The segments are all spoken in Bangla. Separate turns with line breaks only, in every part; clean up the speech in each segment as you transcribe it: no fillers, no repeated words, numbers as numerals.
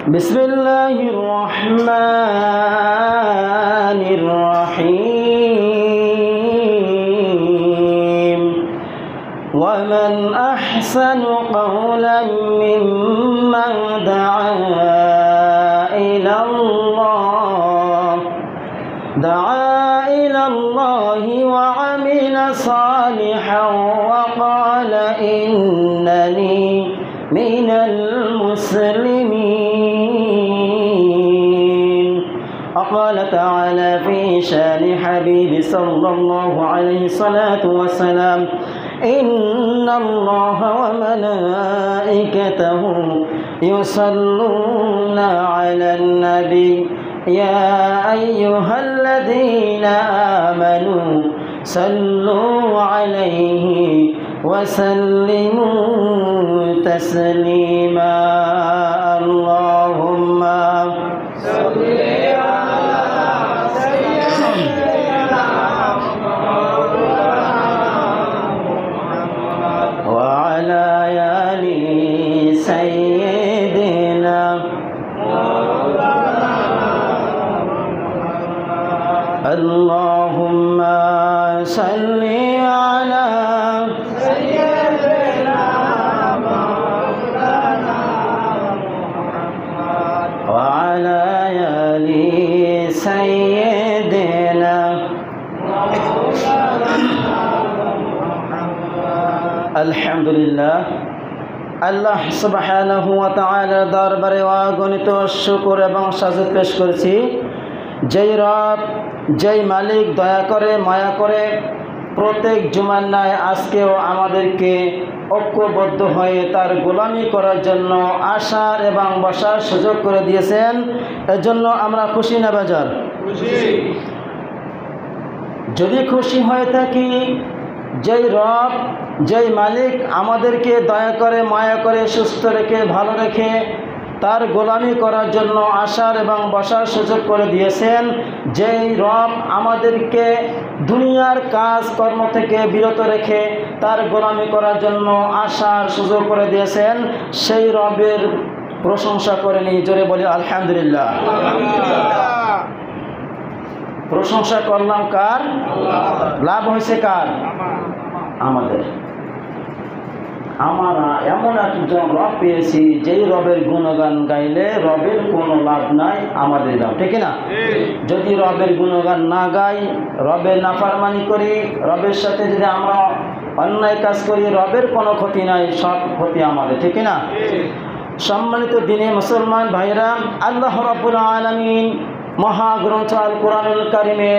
বিসমিল্লাহির রহমানির রহিম ওয়ামান আহসানু কাওলাম মিম্মান দাআ ইলাল্লাহি ওয়া আমিলা সালিহান ওয়া ক্বালা ইন্নানি মিনাল মুসলিমিন। وقال تعالى في شان حبيب صلى الله عليه الصلاة والسلام إن الله وملائكته يصلون على النبي يا أيها الذين آمنوا صلوا عليه وسلموا تسليما اللهم صل وعلى آل سيدنا اللهم صل على سيدنا وعلى آل سيدنا الحمد لله আল্লাহ সুবহানাহু ওয়া তাআলার দরবারে অগণিত শুকর এবং সাজদ পেশ করেছি। যেই রব, যেই মালিক দয়া করে মায়া করে প্রত্যেক জুমার ন্যায় আজকেও আমাদেরকে ঐক্যবদ্ধ হয়ে তার গোলামি করার জন্য আসার এবং বসার সুযোগ করে দিয়েছেন। এজন্য আমরা খুশি না বেজার? যদি খুশি হয়ে থাকি, যেই রব, যেই মালিক আমাদেরকে দয়া করে মায়া করে সুস্থ রেখে ভালো রেখে তার গোলামি করার জন্য আসার এবং বসার সুযোগ করে দিয়েছেন, যেই রব আমাদেরকে দুনিয়ার কাজ কর্ম থেকে বিরত রেখে তার গোলামি করার জন্য আসার সুযোগ করে দিয়েছেন, সেই রবের প্রশংসা করে নিয়ে জোরে বলি আলহামদুলিল্লাহ। প্রশংসা করলাম কার? লাভ হয়েছে কার? আমাদের। আমরা এমন একজন রব পেয়েছি যেই রবের গুণগান গাইলে রবের কোনো লাভ নাই, আমাদের লাভ, ঠিক না? যদি রবের গুণগান না গাই, রবের নাফরমানি করি, রবের সাথে যদি আমরা অন্যায় কাজ করি, রবের কোনো ক্ষতি নাই, সব ক্ষতি আমাদের, ঠিক না? সম্মানিত দিনে মুসলমান ভাইরা, আল্লাহ রাব্বুল আলামিন মহাগ্রন্থ আল কোরআনুল কারিমে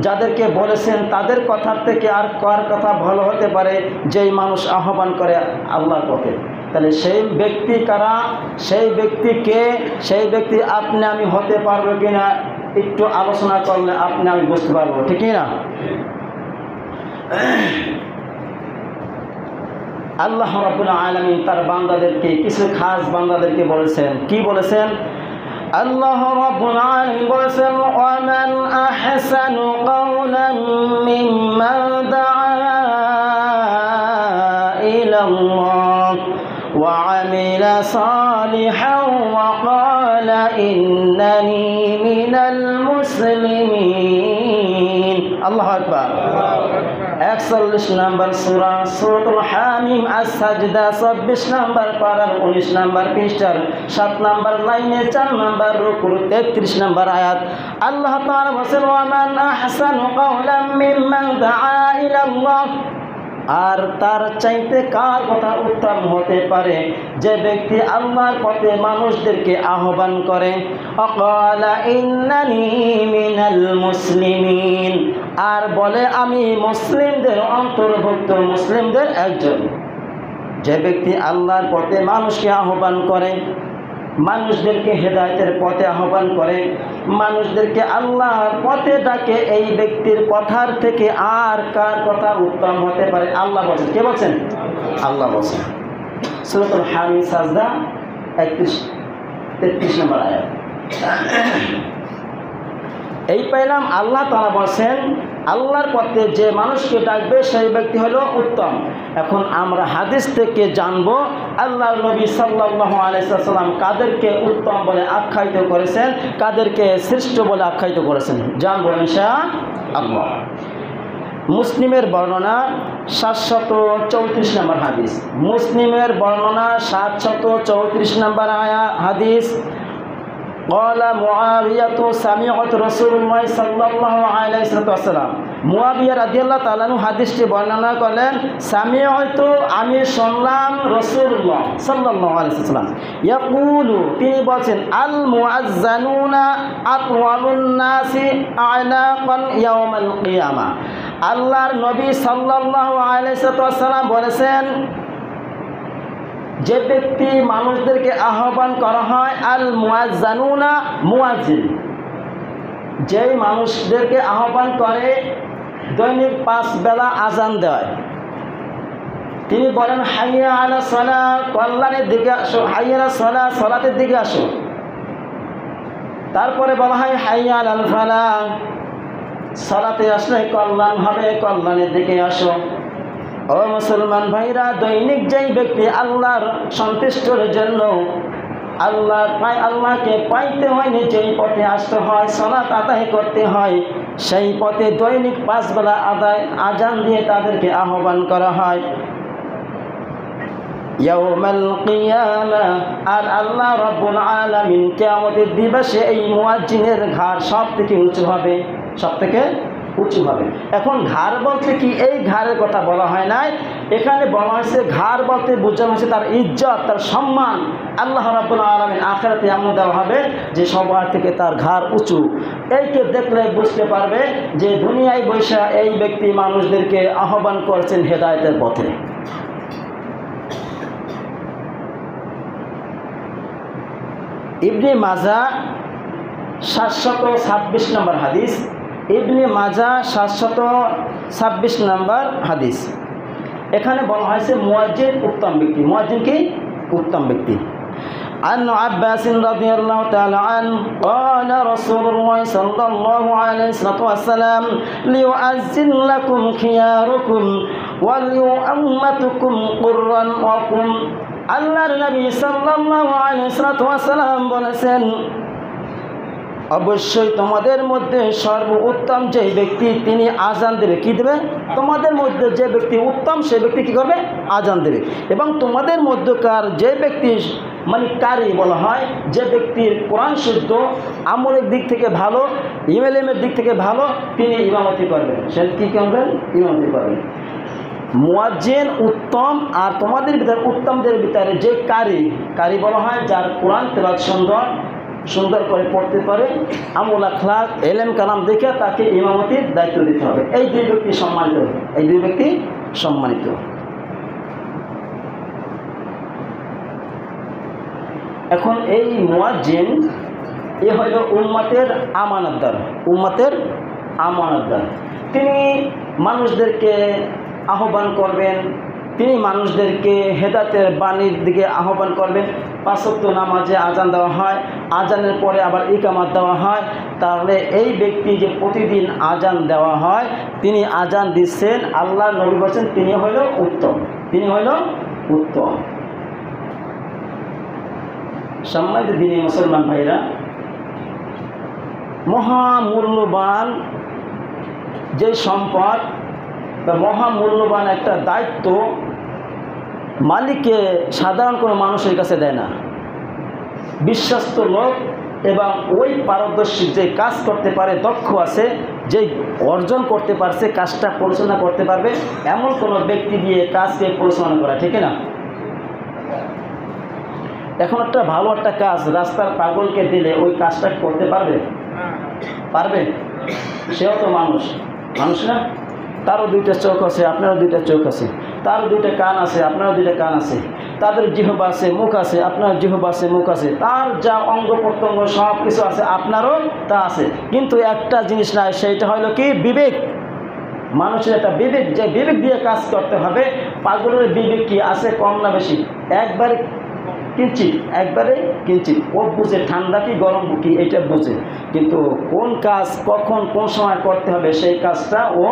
যাদেরকে বলেছেন তাদের কথার থেকে আর কার কথা ভালো হতে পারে যেই মানুষ আহ্বান করে আল্লাহর পথে। তাহলে সেই ব্যক্তি কারা, সেই ব্যক্তিকে, সেই ব্যক্তি আপনি আমি হতে পারবো কিনা একটু আলোচনা করলে আপনি আমি বুঝতে পারবো, ঠিক না? আল্লাহ রাব্বুল আলামিন তার বান্দাদেরকে, কিছু খাস বান্দাদেরকে বলেছেন। কি বলেছেন? আল্লাহ রাব্বুল আলামিন বলেছেন ওয়ামান আহসানু কাওলাম মিম্মান দাআ ইলাল্লাহ ওয়া আমিলা সালিহান ওয়া ক্বালা ইন্নানি মিনাল মুসলিমিন। আল্লাহু আকবার। 41 নম্বর সূরা সূরাতুল হামিম আস-সাজদা, 24 নম্বর পারার 19 নম্বর পৃষ্ঠার 7 নম্বর লাইনে 4 নম্বর রুকুর 33 নম্বর আয়াত। আল্লাহ তাআলা বলেন ওয়ামান আহসানু কাওলাম মিম্মান দাআ ইলাল্লাহ। আর তার চাইতে কার কথা উত্তম হতে পারে যে ব্যক্তি আল্লাহর পথে মানুষদেরকে আহ্বান করে, অকালা ইন্নানি মিনাল মুসলিমিন, আর বলে আমি মুসলিমদের অন্তর্ভুক্ত, মুসলিমদের একজন। যে ব্যক্তি আল্লাহর পথে মানুষকে আহ্বান করে, মানুষদেরকে হেদায়েতের পথে আহ্বান করে, মানুষদেরকে আল্লাহর পথে ডাকে, এই ব্যক্তির কথার থেকে আর কার কথা উত্তম হতে পারে? আল্লাহ বলেন। কে বলছেন? আল্লাহ বলেন। সূরাতুল হামিম সাজদা 33 নম্বর আয়াত। এই পাইলাম আল্লাহ তাআলা বলছেন আল্লাহর পথে যে মানুষকে ডাকবে সেই ব্যক্তি হলো উত্তম। এখন আমরা হাদিস থেকে জানবো আল্লাহর নবী সাল্লাল্লাহু আলাইহি ওয়াসাল্লাম কাদেরকে উত্তম বলে আখ্যায়িত করেছেন, কাদেরকে শ্রেষ্ঠ বলে আখ্যায়িত করেছেন, জানবো ইনশাআল্লাহ। মুসলিমের বর্ণনা 734 নম্বর হাদিস, মুসলিমের বর্ণনা 734 নম্বর হাদিস। قال معاوية سمعت رسول الله صلى الله عليه وسلم, মুয়াবিয়া রাদিয়াল্লাহু তাআলা আনহু হাদিসটি বর্ণনা করলেন, সামিআতু আমি শুনলাম রাসূলুল্লাহ সাল্লাল্লাহু আলাইহি ওয়াসাল্লাম ইয়াকুলু তিনি বলেন, আল মুআজ্জানুনা আতওয়ালুন নাসি আ'নাকান ইয়াউমাল কিয়ামা। আল্লাহর নবী সাল্লাল্লাহু আলাইহি ওয়াসাল্লাম বলেছেন যে ব্যক্তি মানুষদেরকে আহ্বান করা হয়, আল মুআজ্জানুনা মুয়াজ্জিন, যেই মানুষদেরকে আহ্বান করে দৈনিক 5 বেলা আজান দেয়, তিনি বলেন হাইয়া আলা সালাহ, কল্যাণের দিকে আসো, হাইয়া আলা সালাহ, সালাতের দিকে আসো। তারপরে বলা হয় হাইয়া আলাল ফালাহ, সালাতে আসলে কল্যাণ হবে, কল্যাণের দিকে আসো। ও মুসলমান ভাইরা, দৈনিক যেই ব্যক্তি আল্লাহর সন্তুষ্টির জন্য আল্লাহকে পাইতে হয়, যেই পথে আসতে হয়, সালাত আদায় করতে হয়, সেই পথে দৈনিক 5 বেলা আজান দিয়ে তাদেরকে আহ্বান করা হয়। ইয়াউমাল কিয়ামা, আর আল্লাহ রাব্বুল আলামিন কিয়ামতের দিবসে এই মুয়াজ্জিনের ঘাড় সব থেকে উঁচু হবে, সব থেকে উঁচু হবে। এখন ঘাড় বলতে কি এই ঘাড়ের কথা বলা হয় নাই, এখানে বলা হয়েছে ঘাড় বলতে বোঝানো হয়েছে তার ইজ্জত, তার সম্মান। আল্লাহ রাব্বুল আলামিন আখিরাতে এমন দেওয়া হবে যে সবার থেকে তার ঘাড় উঁচু। এইকে দেখলে বুঝতে পারবে যে দুনিয়ায় বৈশা এই ব্যক্তি মানুষদেরকে আহ্বান করছেন হেদায়েতের পথে। ইবনে মাজাহ 726 নম্বর হাদিস, ইবনে মাজাহ 726 নম্বর হাদিস। এখানে বলা হয়েছে মুয়াজ্জিন উত্তম ব্যক্তি। মুয়াজ্জিন কি? উত্তম ব্যক্তি। عن عباس رضي الله تعالى عنه قال رسول الله صلى الله عليه وسلم ليؤذن لكم خياركم وليؤمتكم قرا وكم। আল্লাহর নবী সাল্লাল্লাহু আলাইহি ওয়াসাল্লাম বলেছেন, অবশ্যই তোমাদের মধ্যে সর্বোত্তম যে ব্যক্তি তিনি আজান দেবে। কি দেবে? তোমাদের মধ্যে যে ব্যক্তি উত্তম সেই ব্যক্তি কী করবে? আজান দেবে। এবং তোমাদের মধ্যকার যে ব্যক্তি মানে কারি বলা হয়, যে ব্যক্তির কোরআন শুদ্ধ, আমলের দিক থেকে ভালো, ইলমের দিক থেকে ভালো, তিনি ইমামতি করবেন। সে কী করবেন? ইমামতি করবেন। মুয়াজ্জিন উত্তম, আর তোমাদের ভিতরে উত্তমদের ভিতরে যে কারি বলা হয় যার কোরআন তেলাওয়াত সুন্দর করে পড়তে পারে, আমল আখলাক এলেম কালাম দেখে তাকে ইমামতির দায়িত্ব দিতে হবে। এই দুই ব্যক্তি সম্মানিত, এই দুই ব্যক্তি সম্মানিত। এখন এই মুয়াজ্জিন এ হইল উম্মতের আমানতদার, উম্মতের আমানতদার। তিনি মানুষদেরকে আহ্বান করবেন, তিনি মানুষদেরকে হেদায়েতের বাণীর দিকে আহ্বান করবেন। 5 ওয়াক্ত নামাজে আজান দেওয়া হয়, আজানের পরে আবার ইকামত দেওয়া হয়। তাহলে এই ব্যক্তি যে প্রতিদিন আজান দেওয়া হয়, তিনি আজান দিচ্ছেন, আল্লাহ নবী বলেছেন তিনি হইল উত্তম, তিনি হইল উত্তম। সম্মানিত দিনী মুসলমান ভাইরা, মহামূল্যবান যে সম্পদ বা মহামূল্যবান একটা দায়িত্ব মালিককে সাধারণ কোনো মানুষের কাছে দেয় না। বিশ্বস্ত লোক এবং ওই পারদর্শী যে কাজ করতে পারে, দক্ষ আছে, যে অর্জন করতে পারছে, কাজটা পরিচালনা করতে পারবে, এমন কোনো ব্যক্তি দিয়ে কাজকে পরিচালনা করা, ঠিক না? এখন একটা ভালো একটা কাজ রাস্তার পাগলকে দিলে ওই কাজটা করতে পারবে? পারবে? সেও তো মানুষ, মানুষ না? তারও 2টা চোখ আছে, আপনারও 2টা চোখ আছে, তারও 2টা কান আছে, আপনারও 2টা কান আছে, তাদের জিহ্বা আছে, মুখ আছে, আপনার জিহ্বা আছে, মুখ আছে, তার যা অঙ্গ প্রত্যঙ্গ সব কিছু আছে, আপনারও তা আছে। কিন্তু একটা জিনিস নাই, সেইটা হলো কি? বিবেক। মানুষের একটা বিবেক, যে বিবেক দিয়ে কাজ করতে হবে। পাগলের বিবেক কি আছে? কম না বেশি? একবারে কিঞ্চিত, একবারে কিঞ্চিত। ও বুঝে ঠান্ডা কি গরম কি এটা বুঝে, কিন্তু কোন কাজ কখন কোন সময় করতে হবে সেই কাজটা ও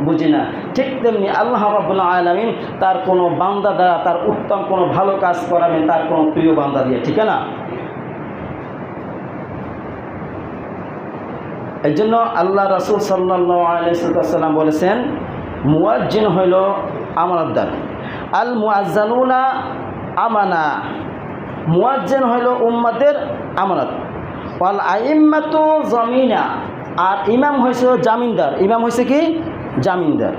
বুঝে না। ঠিক তেমনি আল্লাহ রাব্বুল আলামিন তার কোনো বান্দা দ্বারা তার উত্তম কোনো ভালো কাজ করাবেন তার কোনো প্রিয় বান্দা দিয়ে, ঠিক না? এই জন্য আল্লাহ রাসূল সাল্লাল্লাহু আলাইহি ওয়াসাল্লাম বলেছেন মুয়াজ্জিন হইল আমানতদার। আল মুআজ্জানুনা আমানা, মুয়াজ্জিন হইল উম্মতের আমানত। ওয়াল আইম্মাতু জামিনা, আর ইমাম হয়েছে জামিনদার। ইমাম হয়েছে কি? জামিনদার।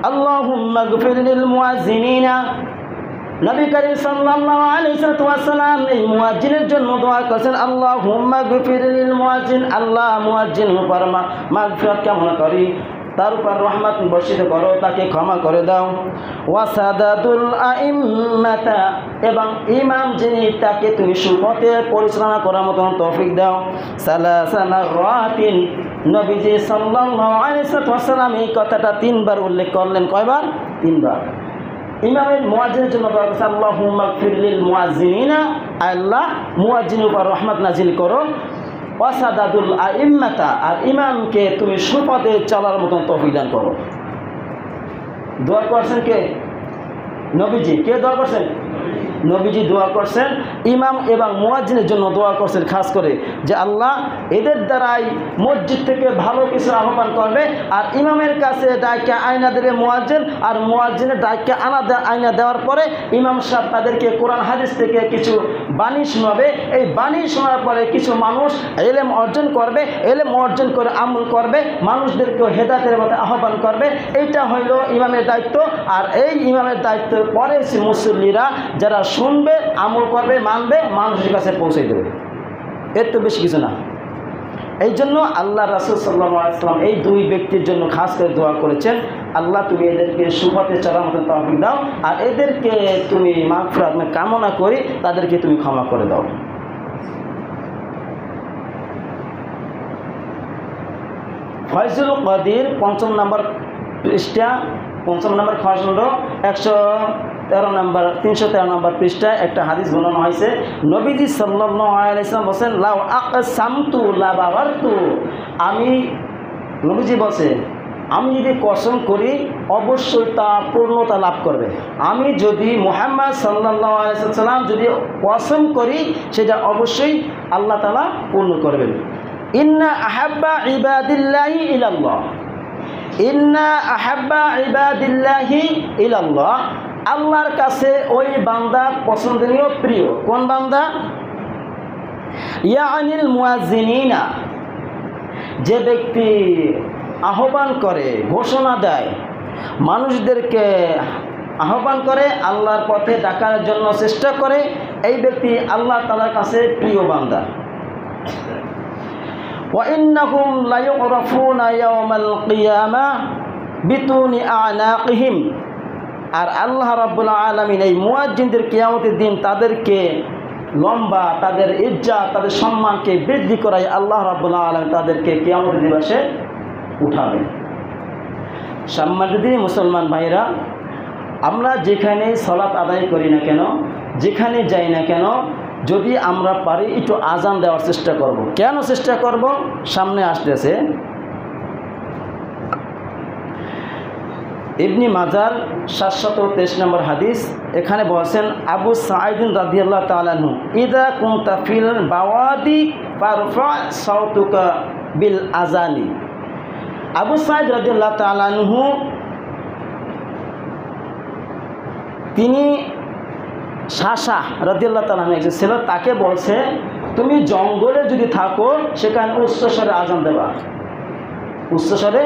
আল্লাহুম্মা গফির লিল মুয়াজ্জিনিনা, নবী করিম সাল্লাল্লাহু আলাইহি ওয়াসাল্লাম এই মুয়াজ্জিনের জন্য দোয়া করেছেন আল্লাহুম্মা গফির লিল মুয়াজ্জিন, আল্লাহ মুয়াজ্জিন উপর মাগফিরাত কামনা করি, তার উপর রহমত বর্ষিত করো, তাকে ক্ষমা করে দাও। ওয়াসাদাতুল আইম্মাতা, এবং ইমাম যিনি তাকে তুমি সুপথে পরিচালনা করার মতন তৌফিক দাও। সালাসা মাররাতিন, নবীজি সাল্লাল্লাহু আলাইহি ওয়াসাল্লাম এই কথাটা 3 বার উল্লেখ করলেন। কয়বার? 3 বার। ইমামের মুয়াজ্জিনের জন্য দোয়া করছে আল্লাহুম্মা গফির লিল মুয়াজ্জিনিনা, আল্লাহ মুয়াজ্জিনের উপর রহমত নাজিল করো। ওয়াসাদাদুল আইম্মাতা, আর ইমামকে তুমি সুপথে চলার মতন তৌফিক দান করো। দোয়া করছেন কে? নবীজি। কে দোয়া করছেন? নবীজি দোয়া করছেন। ইমাম এবং মুয়াজ্জিনের জন্য দোয়া করছেন খাস করে, যে আল্লাহ এদের দ্বারাই মসজিদ থেকে ভালো কিছু আহ্বান করবে, আর ইমামের কাছে ডাইকে আয়না দেবে মুয়াজ্জিন, আর মুয়াজ্জিনের ডাইকে আয়না দেওয়ার পরে ইমাম সাহেব তাদেরকে কোরআন হাদিস থেকে কিছু বাণী শোনাবে। এই বাণী শোনার পরে কিছু মানুষ ইলম অর্জন করবে, ইলম অর্জন করে আমল করবে, মানুষদেরকে হেদায়েতের মধ্যে আহ্বান করবে। এইটা হইল ইমামের দায়িত্ব। আর এই ইমামের দায়িত্বের পরে মুসল্লিরা যারা শুনবে, আমল করবে, মানবে, মানুষের কাছে পৌঁছে দেবে। এর তো বেশি কিছু না। এই জন্য আল্লাহ রাসূল সাল্লাল্লাহু আলাইহি ওয়াসাল্লাম এই 2 ব্যক্তির জন্য খাস করে দোয়া করেছেন, আল্লাহ তুমি এদেরকে সুপথে চলার মতো তৌফিক দাও, আর এদেরকে তুমি মাগফিরাত কামনা করি, তাদেরকে তুমি ক্ষমা করে দাও। ফয়জুল কাদির 5 নম্বর পৃষ্ঠা, 5 নম্বর খণ্ড 113 নম্বর 313 নম্বর পৃষ্ঠায় একটা হাদিস বর্ণনা হয়েছে। নবীজি সাল্লাল্লাহু আলাইহি ওয়াসাল্লাম বলেন লাউ আকসামতু লা বাওয়ারতু, আমি নবীজি বলছে আমি যদি কসম করি অবশ্যই তা পূর্ণতা লাভ করবে। আমি যদি মুহাম্মদ সাল্লাল্লাহু আলাইহি ওয়াসাল্লাম যদি কসম করি সেটা অবশ্যই আল্লাহ তাআলা পূর্ণ করবেন। ইন্না আহাব্বা ইবাদিল্লাহি ইলাল্লাহ, ইন্না আহাব্বা ইবাদিল্লাহি ইলাল্লাহ, আল্লাহর কাছে ওই বান্দা পছন্দনীয় প্রিয়। কোন বান্দা? ইয়ানিল মুয়াজ্জিনিনা, যে ব্যক্তি আহ্বান করে, ঘোষণা দেয়, মানুষদেরকে আহ্বান করে, আল্লাহর পথে ডাকার জন্য চেষ্টা করে, এই ব্যক্তি আল্লাহ তাআলার কাছে প্রিয় বান্দা। ওয়া ইন্নাহুম লা ইউরাফুনা ইয়াওমাল কিয়ামা বিতুনি আনাকিহিম, আর আল্লাহ রাব্বুল আলামিন এই মুয়াজ্জিনদের কিয়ামতের দিন তাদেরকে লম্বা, তাদের ইজ্জত, তাদের সম্মানকে বৃদ্ধি করায় আল্লাহ রাব্বুল আলামিন তাদেরকে কিয়ামতের দিবসে উঠাবেন। সম্মানিত মুসলমান ভাইরা, আমরা যেখানে সালাত আদায় করি না কেন, যেখানে যাই না কেন, যদি আমরা পারি একটু আজান দেওয়ার চেষ্টা করব। কেন চেষ্টা করব? সামনে আসতেছে ইবনে মাজার 723 নম্বর হাদিস। এখানে বলছেন আবু সাঈদ রাদিয়াল্লাহু তাআলা আনহু, ইদা কুনতা ফিল বাওয়াদি ফারফা সাউতুকা বিল আজানি। আবু সাঈদ রাদিয়াল্লাহু তাআলা আনহু তিনি শাসা রাদিয়াল্লাহু তাআলা আনহু একজন ছিল, তাকে বলছে তুমি জঙ্গলে যদি থাকো সেখানে উচ্চস্বরে আজান দেবা, উচ্চস্বরে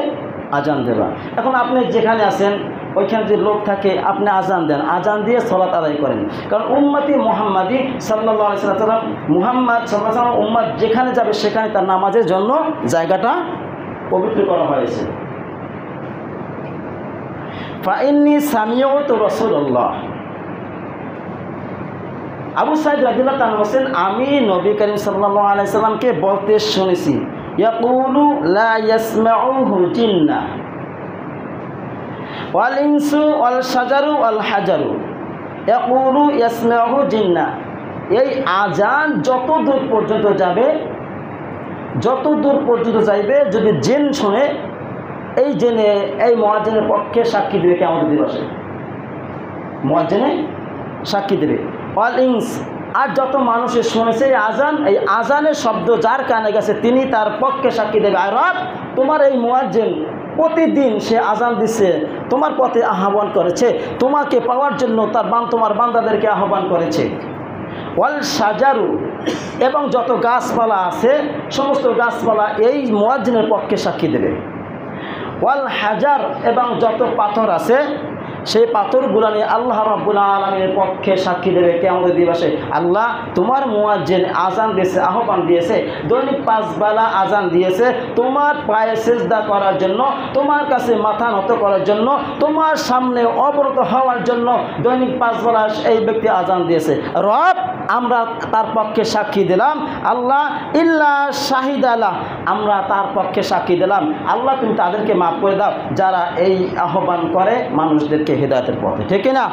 আজান দেবা। এখন আপনি যেখানে আছেন ওইখানে যে লোক থাকে, আপনি আজান দেন, আজান দিয়ে সালাত আদায় করেন। কারণ উম্মতি মুহাম্মাদি সাল্লাল্লাহু আলাইহি ওয়াসাল্লাম, মুহাম্মদ সাল্লাল্লাহু আলাইহি ওয়াসাল্লাম উম্মত যেখানে যাবে সেখানে তার নামাজের জন্য জায়গাটা পবিত্র করা হয়েছে। ফাইন্নী সামিউতু রাসূলুল্লাহ, আবু সাঈদ রাদিয়াল্লাহু তাআলা বলেন আমি নবী করিম সাল্লাল্লাহু আলাইহি ওয়াসাল্লামকে বলতে শুনেছি, ইয়াকুলু লা ইয়াসমাউহু জিন্নাহ ওয়াল ইনসু ওয়াল শাজারু ওয়াল হাজারু, ইয়াকুলু ইয়াসমাউহু জিন্নাহ, এই আজান যত দূর পর্যন্ত যাবে, যত দূর পর্যন্ত যাইবে, যদি জিন শুনে, এই জেনে এই মুয়াজ্জিনের পক্ষে সাক্ষী দেবে কিয়ামত দিবসে, মুয়াজ্জিনে সাক্ষী দেবে। অল ইনস, আর যত মানুষে শুনেছে এই আজান, এই আজানের শব্দ যার কানে গেছে তিনি তার পক্ষে সাক্ষী দেবে। আর রব, তোমার এই মুয়াজ্জিন প্রতিদিন সে আজান দিচ্ছে, তোমার পথে আহ্বান করেছে, তোমাকে পাওয়ার জন্য তোমার বান্দাদেরকে আহ্বান করেছে। ওয়াল সাজারু, এবং যত গাছপালা আছে সমস্ত গাছপালা এই মুয়াজ্জিনের পক্ষে সাক্ষী দেবে। ওয়াল হাজার, এবং যত পাথর আছে সেই পাথরগুলো নিয়ে আল্লাহ রাব্বুল আলামিনের পক্ষে সাক্ষী দেবে কিয়ামত দিবসে। আল্লাহ, তোমার মুয়াজ্জিন আজান দিয়েছে, আহ্বান দিয়েছে, দৈনিক 5 বেলা আজান দিয়েছে তোমার পায়ে সিজদা করার জন্য, তোমার কাছে মাথা নত করার জন্য, তোমার সামনে অবনত হওয়ার জন্য দৈনিক 5 বেলা এই ব্যক্তি আজান দিয়েছে। রব, আমরা তার পক্ষে সাক্ষী দিলাম। আল্লাহ, ইল্লা শাহিদালা, আমরা তার পক্ষে সাক্ষী দিলাম। আল্লাহ, তুমি তাদেরকে মাফ করে দাও যারা এই আহ্বান করে মানুষদেরকে হিদায়াতের পথে, ঠিক না?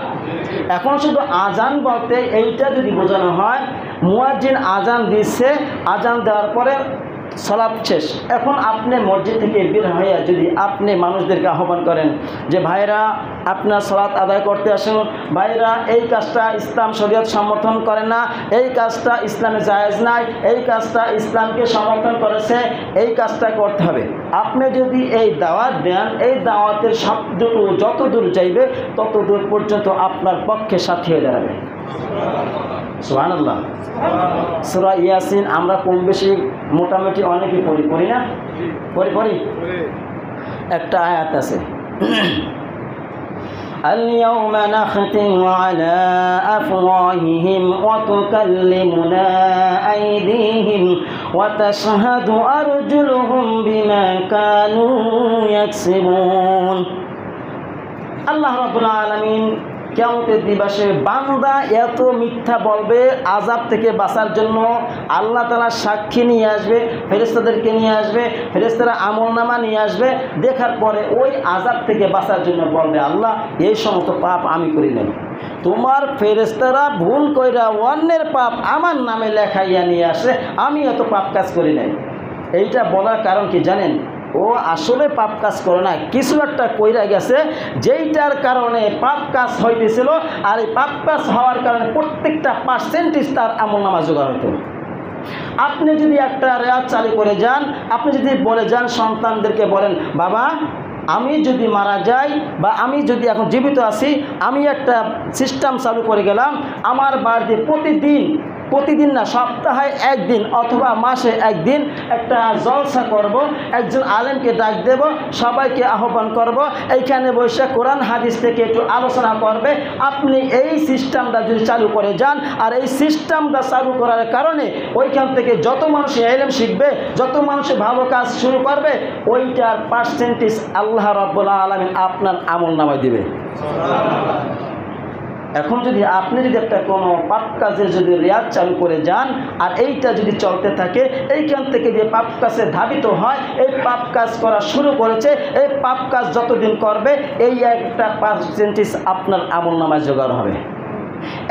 এখন শুধু আজান বলতে এইটা যদি বোঝানো হয়, মুয়াজ্জিন আজান দিচ্ছে, আজান দেওয়ার পরে সালাত শেষ, এখন আপনি মসজিদ থেকে বের হইয়া যদি আপনি মানুষদেরকে আহ্বান করেন যে ভাইরা আপনার সালাত আদায় করতে আসুন, ভাইরা এই কাজটা ইসলাম শরীয়ত সমর্থন করে না, এই কাজটা ইসলামে জায়েজ নাই, এই কাজটা ইসলামকে সমর্থন করেছে, এই কাজটা করতে হবে, আপনি যদি এই দাওয়াত দেন, এই দাওয়াতের শব্দটুকু যত দূর যাইবে তত দূর পর্যন্ত আপনার পক্ষে সাথী হয়ে দাঁড়াবে। সুবহানাল্লাহ। সূরা ইয়াসিন আমরা কম বেশি মোটামুটি অনেকেই পড়ি না? পড়ি। একটা আয়াত আছে, اليوم نختم على أفواههم وتكلمنا أيديهم وتشهد أرجلهم بما كانوا يكسبون। আল্লাহ রাব্বুল আলামিন কিয়ামতের দিবসে বান্দা এত মিথ্যা বলবে, আযাব থেকে বাঁচার জন্য আল্লাহ তাআলা সাক্ষী নিয়ে আসবে, ফেরেশতাদেরকে নিয়ে আসবে, ফেরেশতারা আমলনামা নিয়ে আসবে, দেখার পরে ওই আযাব থেকে বাঁচার জন্য বলবে, আল্লাহ এই সমস্ত পাপ আমি করি নাই, তোমার ফেরেশতারা ভুল কইরা অন্যের পাপ আমার নামে লেখাইয়া নিয়ে আসে, আমি এত পাপ কাজ করি নাই। এইটা বলার কারণ কি জানেন? ও আসলে পাপ কাজ করে না, কিছু একটা কইরা গেছে যেইটার কারণে পাপ কাজ হইতেছিল, আর এই পাপ কাজ হওয়ার কারণে প্রত্যেকটা পার্সেন্টেজ তার আমলনামা জোগাড় হতো। আপনি যদি একটা রেয়াজ চালু করে যান, আপনি যদি বলে যান সন্তানদেরকে বলেন, বাবা আমি যদি মারা যাই বা আমি যদি এখন জীবিত আছি, আমি একটা সিস্টেম চালু করে গেলাম, আমার বাড়িতে প্রতিদিন না, সপ্তাহে একদিন অথবা মাসে একদিন একটা জলসা করব, একজন আলেমকে ডাক দেব, সবাইকে আহ্বান করব, এইখানে বসে কোরআন হাদিস থেকে একটু আলোচনা করবে। আপনি এই সিস্টেমটা যদি চালু করে যান, আর এই সিস্টেমটা চালু করার কারণে ওইখান থেকে যত মানুষ ইলম শিখবে, যত মানুষ ভালো কাজ শুরু করবে, ওইটার পার্সেন্টেজ আল্লাহ রাব্বুল আলামিন আপনার আমলনামায় দিবে। এখন যদি আপনি যদি একটা কোনো পাপ কাজের যদি রেয়াজ চালু করে যান, আর এইটা যদি চলতে থাকে, এইখান থেকে যে পাপ কাজে ধাবিত হয়, এই পাপ কাজ করা শুরু করেছে, এই পাপ কাজ যতদিন করবে এই একটা পার্সেন্টেজ আপনার আমলনামায় জোগাড় হবে।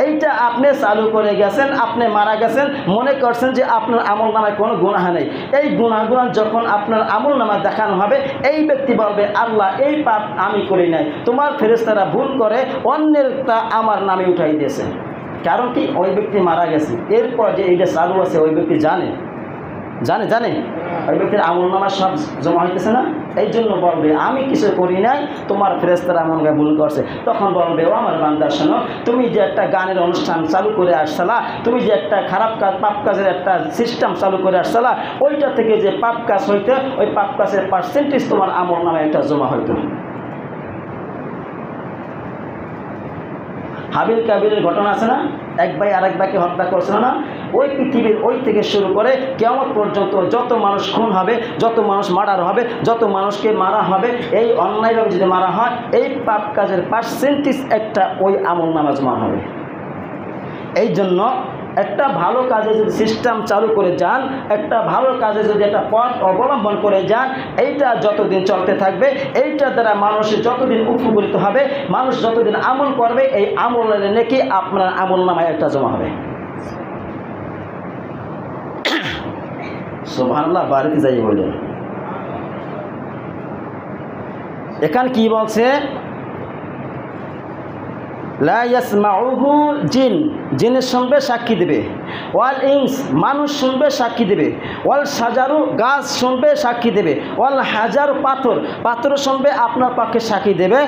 এইটা আপনি চালু করে গেছেন, আপনি মারা গেছেন, মনে করছেন যে আপনার আমলনামায় কোনো গুনাহ নেই, এই গুনাহগুলো যখন আপনার আমলনামায় দেখানো হবে, এই ব্যক্তি বলবে, আল্লাহ এই পাপ আমি করি নাই, তোমার ফেরেশতারা ভুল করে অন্যেরটা আমার নামে উঠাই দিয়েছে। কারণ কি? ওই ব্যক্তি মারা গেছে, এরপর যে এইটা চালু আছে ওই ব্যক্তি জানে ওই ব্যক্তির আমলনামা সব জমা হইতেছে না, এই জন্য বলবে আমি কিছু করি নাই, তোমার ফেরেশতারা আমার ভুল করছে। তখন বলবে, ও আমার বান্দা শোনো, তুমি যে একটা গানের অনুষ্ঠান চালু করে আসছালা, তুমি যে একটা খারাপ কাজ পাপ কাজের একটা সিস্টেম চালু করে আসছালা, ওইটা থেকে যে পাপ কাজ হইতে, ওই পাপ কাজের পার্সেন্টেজ তোমার আমলনামায় একটা জমা হইতো। হাবিল কাবিলের ঘটনা আছে না? এক ভাই আরেক ভাইকে হত্যা করছিল না? ওই পৃথিবীর ওই থেকে শুরু করে কিয়ামত পর্যন্ত যত মানুষ খুন হবে, যত মানুষ মার্ডার হবে, যত মানুষকে মারা হবে, এই অন্যায়ভাবে যদি মারা হয়, এই পাপ কাজের পার্সেন্টেজ একটা ওই আমলনামা জমা হবে। এই জন্য একটা ভালো কাজে যদি সিস্টেম চালু করে যান, একটা ভালো কাজে যদি একটা পথ অবলম্বন করে যান, এইটা যতদিন চলতে থাকবে, এইটার দ্বারা মানুষের যতদিন উপকৃত হবে, মানুষ যতদিন আমল করবে, এই আমলের নেকি আপনার আমলনামায় একটা জমা হবে। সুবহানাল্লাহ, বাড়িতে যাই বললেন। এখানে কি বলছে? লা ইয়াসমাউহু জিন, জিনের শুনবে সাক্ষী দেবে, ওয়াল ইনস, মানুষ শুনবে সাক্ষী দেবে, ওয়াল সাজারু, গাছ শুনবে সাক্ষী দেবে, ওয়াল হাজার, পাথর, পাথর শুনবে আপনার পক্ষে সাক্ষী দেবে,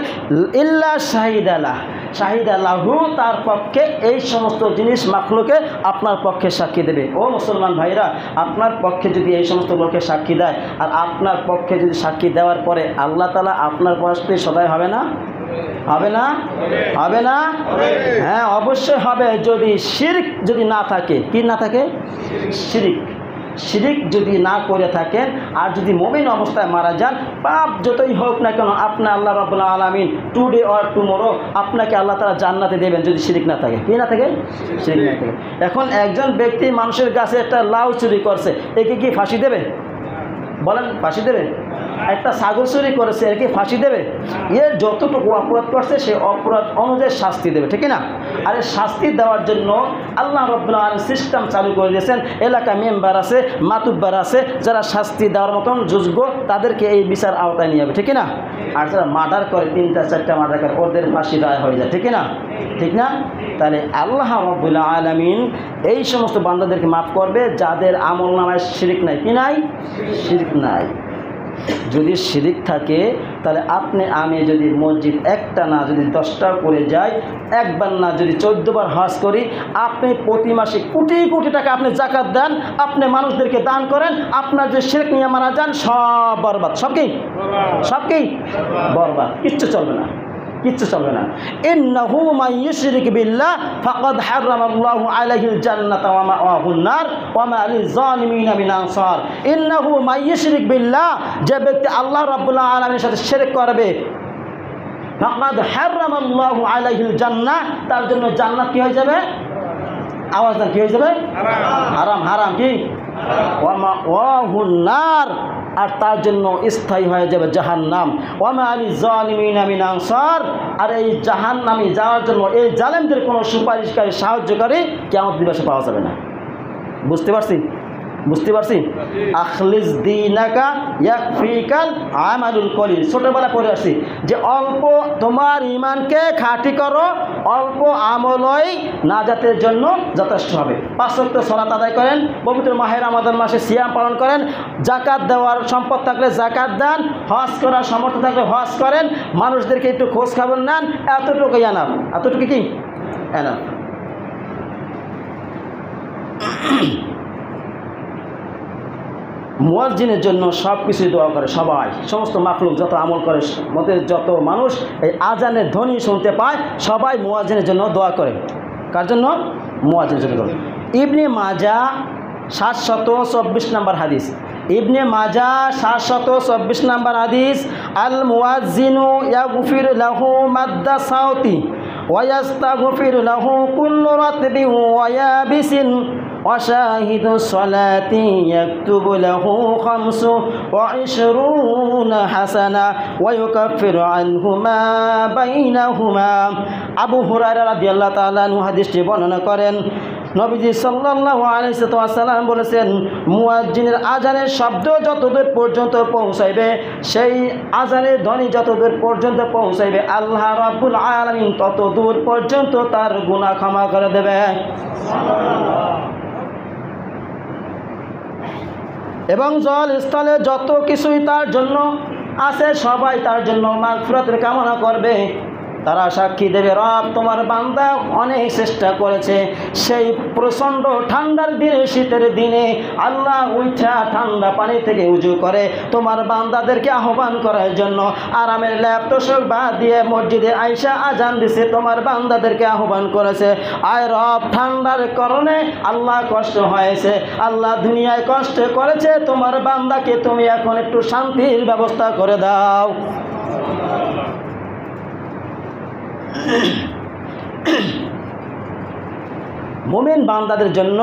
ইল্লা শাহিদালাহ, শাহিদালাহু, তার পক্ষে এই সমস্ত জিনিস মাখলুকে আপনার পক্ষে সাক্ষী দেবে। ও মুসলমান ভাইরা, আপনার পক্ষে যদি এই সমস্ত লোকে সাক্ষী দেয়, আর আপনার পক্ষে যদি সাক্ষী দেওয়ার পরে আল্লাহ তাআলা আপনার পক্ষে সদাই হবে না? হবে না? হবে না? হ্যাঁ, অবশ্যই হবে। যদি শিরক যদি না থাকে, কি না থাকে? শিরক, শিরক যদি না করে থাকেন, আর যদি মুমিন অবস্থায় মারা যান, পাপ যতই হোক না কেন, আপনি আল্লাহ রাব্বুল আলামিন টুডে অর টুমরো আপনাকে আল্লাহ তাআলা জান্নাতে দেবেন, যদি শিরক না থাকে। কি না থাকে? শিরক না থাকে। এখন একজন ব্যক্তি মানুষের গাছে একটা লাউ চুরি করছে, একে কি ফাঁসি দেবে? বলেন, ফাঁসি দেবে? একটা ছাগল চুরি করেছে, এর কি ফাঁসি দেবে? এর যতটুকু অপরাধ করছে সে অপরাধ অনুযায়ী শাস্তি দেবে, ঠিক না? আর এই শাস্তি দেওয়ার জন্য আল্লাহ রাব্বুল আলামিন সিস্টেম চালু করে দিয়েছেন। এলাকা মেম্বার আছে, মাতুব্বার আছে, যারা শাস্তি দেওয়ার মতন যোগ্য, তাদেরকে এই বিচার আওতায় নিয়ে যাবে, ঠিক না? আর যারা মার্ডার করে, 3টা 4টা মার্ডার করে, ওদের ফাঁসি রায় হয়ে যায়, ঠিক না? ঠিক না? তাহলে আল্লাহ রাব্বুল আলামিন এই সমস্ত বান্দাদেরকে মাফ করবে যাদের আমল নামায় শিরক নাই। কি নাই? শিরক নাই। যদি শিরক থাকে, তাহলে আপনি আমি যদি মসজিদ একটা না যদি 10টা করে যাই, একবার না যদি 14 বার হজ করি, আপনি প্রতি মাসে কোটি কোটি টাকা আপনি জাকাত দেন, আপনি মানুষদেরকে দান করেন, আপনার যে শিরক নিয়ে মারা যান, সব বরবাদ। সব কি? সব কি? বরবাদ। কিচ্ছু চলবে না, কিচ্ছু চলবে না। ইন্নাহু মান ইউশরিক বিল্লাহ ফাকাদ হারামাল্লাহু আলাইহিল জান্নাতা ওয়া মাওয়াহুন নার ওয়া মা লিয-যালিমিনা মিন আনসার। ইন্নাহু মান ইউশরিক বিল্লাহ, যে ব্যক্তি আল্লাহ রাব্বুল আলামিনের সাথে শিরক করবে, ফাকাদ হারামাল্লাহু আলাইহিল জান্নাহ, তার জন্য জান্নাত কি হয়ে যাবে? আওয়াজ দেন, কি হয়ে যাবে? হারাম। হারাম কি? ওয়া মাওয়াহুন নার, আর তার জন্য স্থায়ী হয়ে যাবে জাহান্নাম। ওয়া মা লিয-যালিমিনা মিন আনসার, আর এই জাহান্নামে যাওয়ার জন্য এই জালেমদের কোনো সুপারিশকারী, সাহায্যকারী কিয়ামত দিবসে পাওয়া যাবে না। বুঝতে পারছি? বুঝতে পারছি? আখলিস দীনাকা ইয়াকফিকাল আমালুল কলিল, ছোটবেলা পড়ে আসছি যে অল্প তোমার ঈমানকে খাঁটি করো, অল্প আমলই নাজাতের জন্য যথেষ্ট হবে। 5 ওয়াক্ত সালাত আদায় করেন, পবিত্র মাহে রমাদান মাসে সিয়াম পালন করেন, যাকাত দেওয়ার সম্পদ থাকলে যাকাত দেন, হজ করার সামর্থ্য থাকলে হজ করেন, মানুষদেরকে একটু খোঁজ খবর নেন, এতটুকুই এনাফ। এতটুকু কি এনাফ? মুয়াজ্জিনের জন্য সব কিছুই দোয়া করে সবাই, সমস্ত মাখলুক যত আমল করে, মতে যত মানুষ এই আজানের ধ্বনি শুনতে পায়, সবাই মুয়াজ্জিনের জন্য দোয়া করে। কার জন্য? মুয়াজ্জিনের জন্য করে। ইবনে মাজা 724 নম্বর হাদিস, ইবনে মাজা 724 নম্বর হাদিস, আল মুয়াজ্জিনু ইয়াগফির লাহু মাদ্দা সাউতি ওয়া ইয়াস্তাগফির লাহু কুল্লু রাতবিন ওয়া ইয়াবিসিন وشاهد الصلاة يكتب له 25 حسنة ويكفر عنه ما بينهما। আবু হুরায়রা রাদিয়াল্লাহু তাআলা আনহু হাদিসটি বর্ণনা করেন, নবীজি সাল্লাল্লাহু আলাইহি ওয়াসাল্লাম বলেছেন, মুয়াজ্জিনের আজানের শব্দ যতদূর পর্যন্ত পৌঁছাইবে, সেই আজানের ধ্বনি যতদূর পর্যন্ত পৌঁছাইবে, আল্লাহ রাব্বুল আলামিন ততদূর পর্যন্ত তার গুনাহ ক্ষমা করে দেবে। এবং জল স্থলে যত কিছুই তার জন্য আছে, সবাই তার জন্য মাগফিরাতের কামনা করবে। তারা সাক্ষী দেবে, রব তোমার বান্দা অনেক চেষ্টা করেছে, সেই প্রচণ্ড ঠান্ডার দিনে, শীতের দিনে আল্লাহ উঠা ঠান্ডা পানি থেকে উজু করে তোমার বান্দাদেরকে আহ্বান করার জন্য, আরামের ল্যাপ তোষক বাদ দিয়ে মসজিদে আইসা আজান দিছে, তোমার বান্দাদেরকে আহ্বান করেছে। আয় রব, ঠান্ডার কারণে আল্লাহ কষ্ট হয়েছে, আল্লাহ দুনিয়ায় কষ্ট করেছে, তোমার বান্দাকে তুমি এখন একটু শান্তির ব্যবস্থা করে দাও। মুমিন বান্দাদের জন্য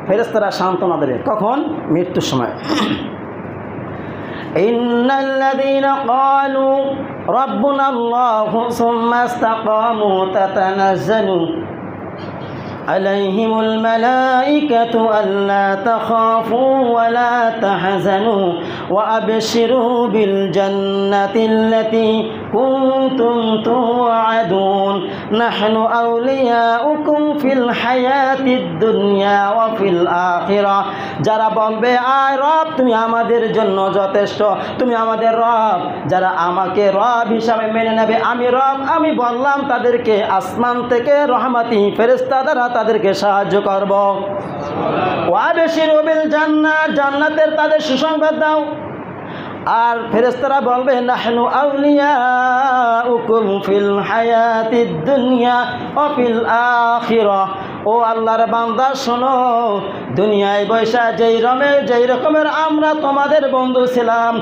ফেরেশতারা সান্ত্বনা দেবে কখন? মৃত্যুর সময়। ইন্নাল্লাযীনা ক্বালু রাব্বুনাল্লাহু সুম্মা ইসতাকামু তাতানাজ্জালু عليهم الملائكة ألا تخافوا ولا تحزنوا وأبشروا بالجنة التي كنتم توعدون نحن أولياؤكم في الحياة الدنيا وفي الآخرة যারা বলবে আয় রব তুমি আমাদের জন্য যথেষ্ট, তুমি আমাদের রব, যারা আমাকে রব হিসাবে মেনে নেবে, আমি রব আমি বললাম, তাদেরকে আসমান থেকে রহমতি ফেরেশতা দ্বারা তাদেরকে সাহায্য করব। ওয়াবশিরু বিল জান্নাহ, জান্নাতের তাদের সুসংবাদ দাও। আর ফেরেশতারা বলবে নাহনু আউলিয়াউকুম ফিল হায়াতিদ দুনিয়া ওয়া ফিল আখিরাহ, ও আল্লাহর বান্দা শোনো, দুনিয়ায় বৈশা যেই রকমের আমরা তোমাদের বন্ধু ছিলাম,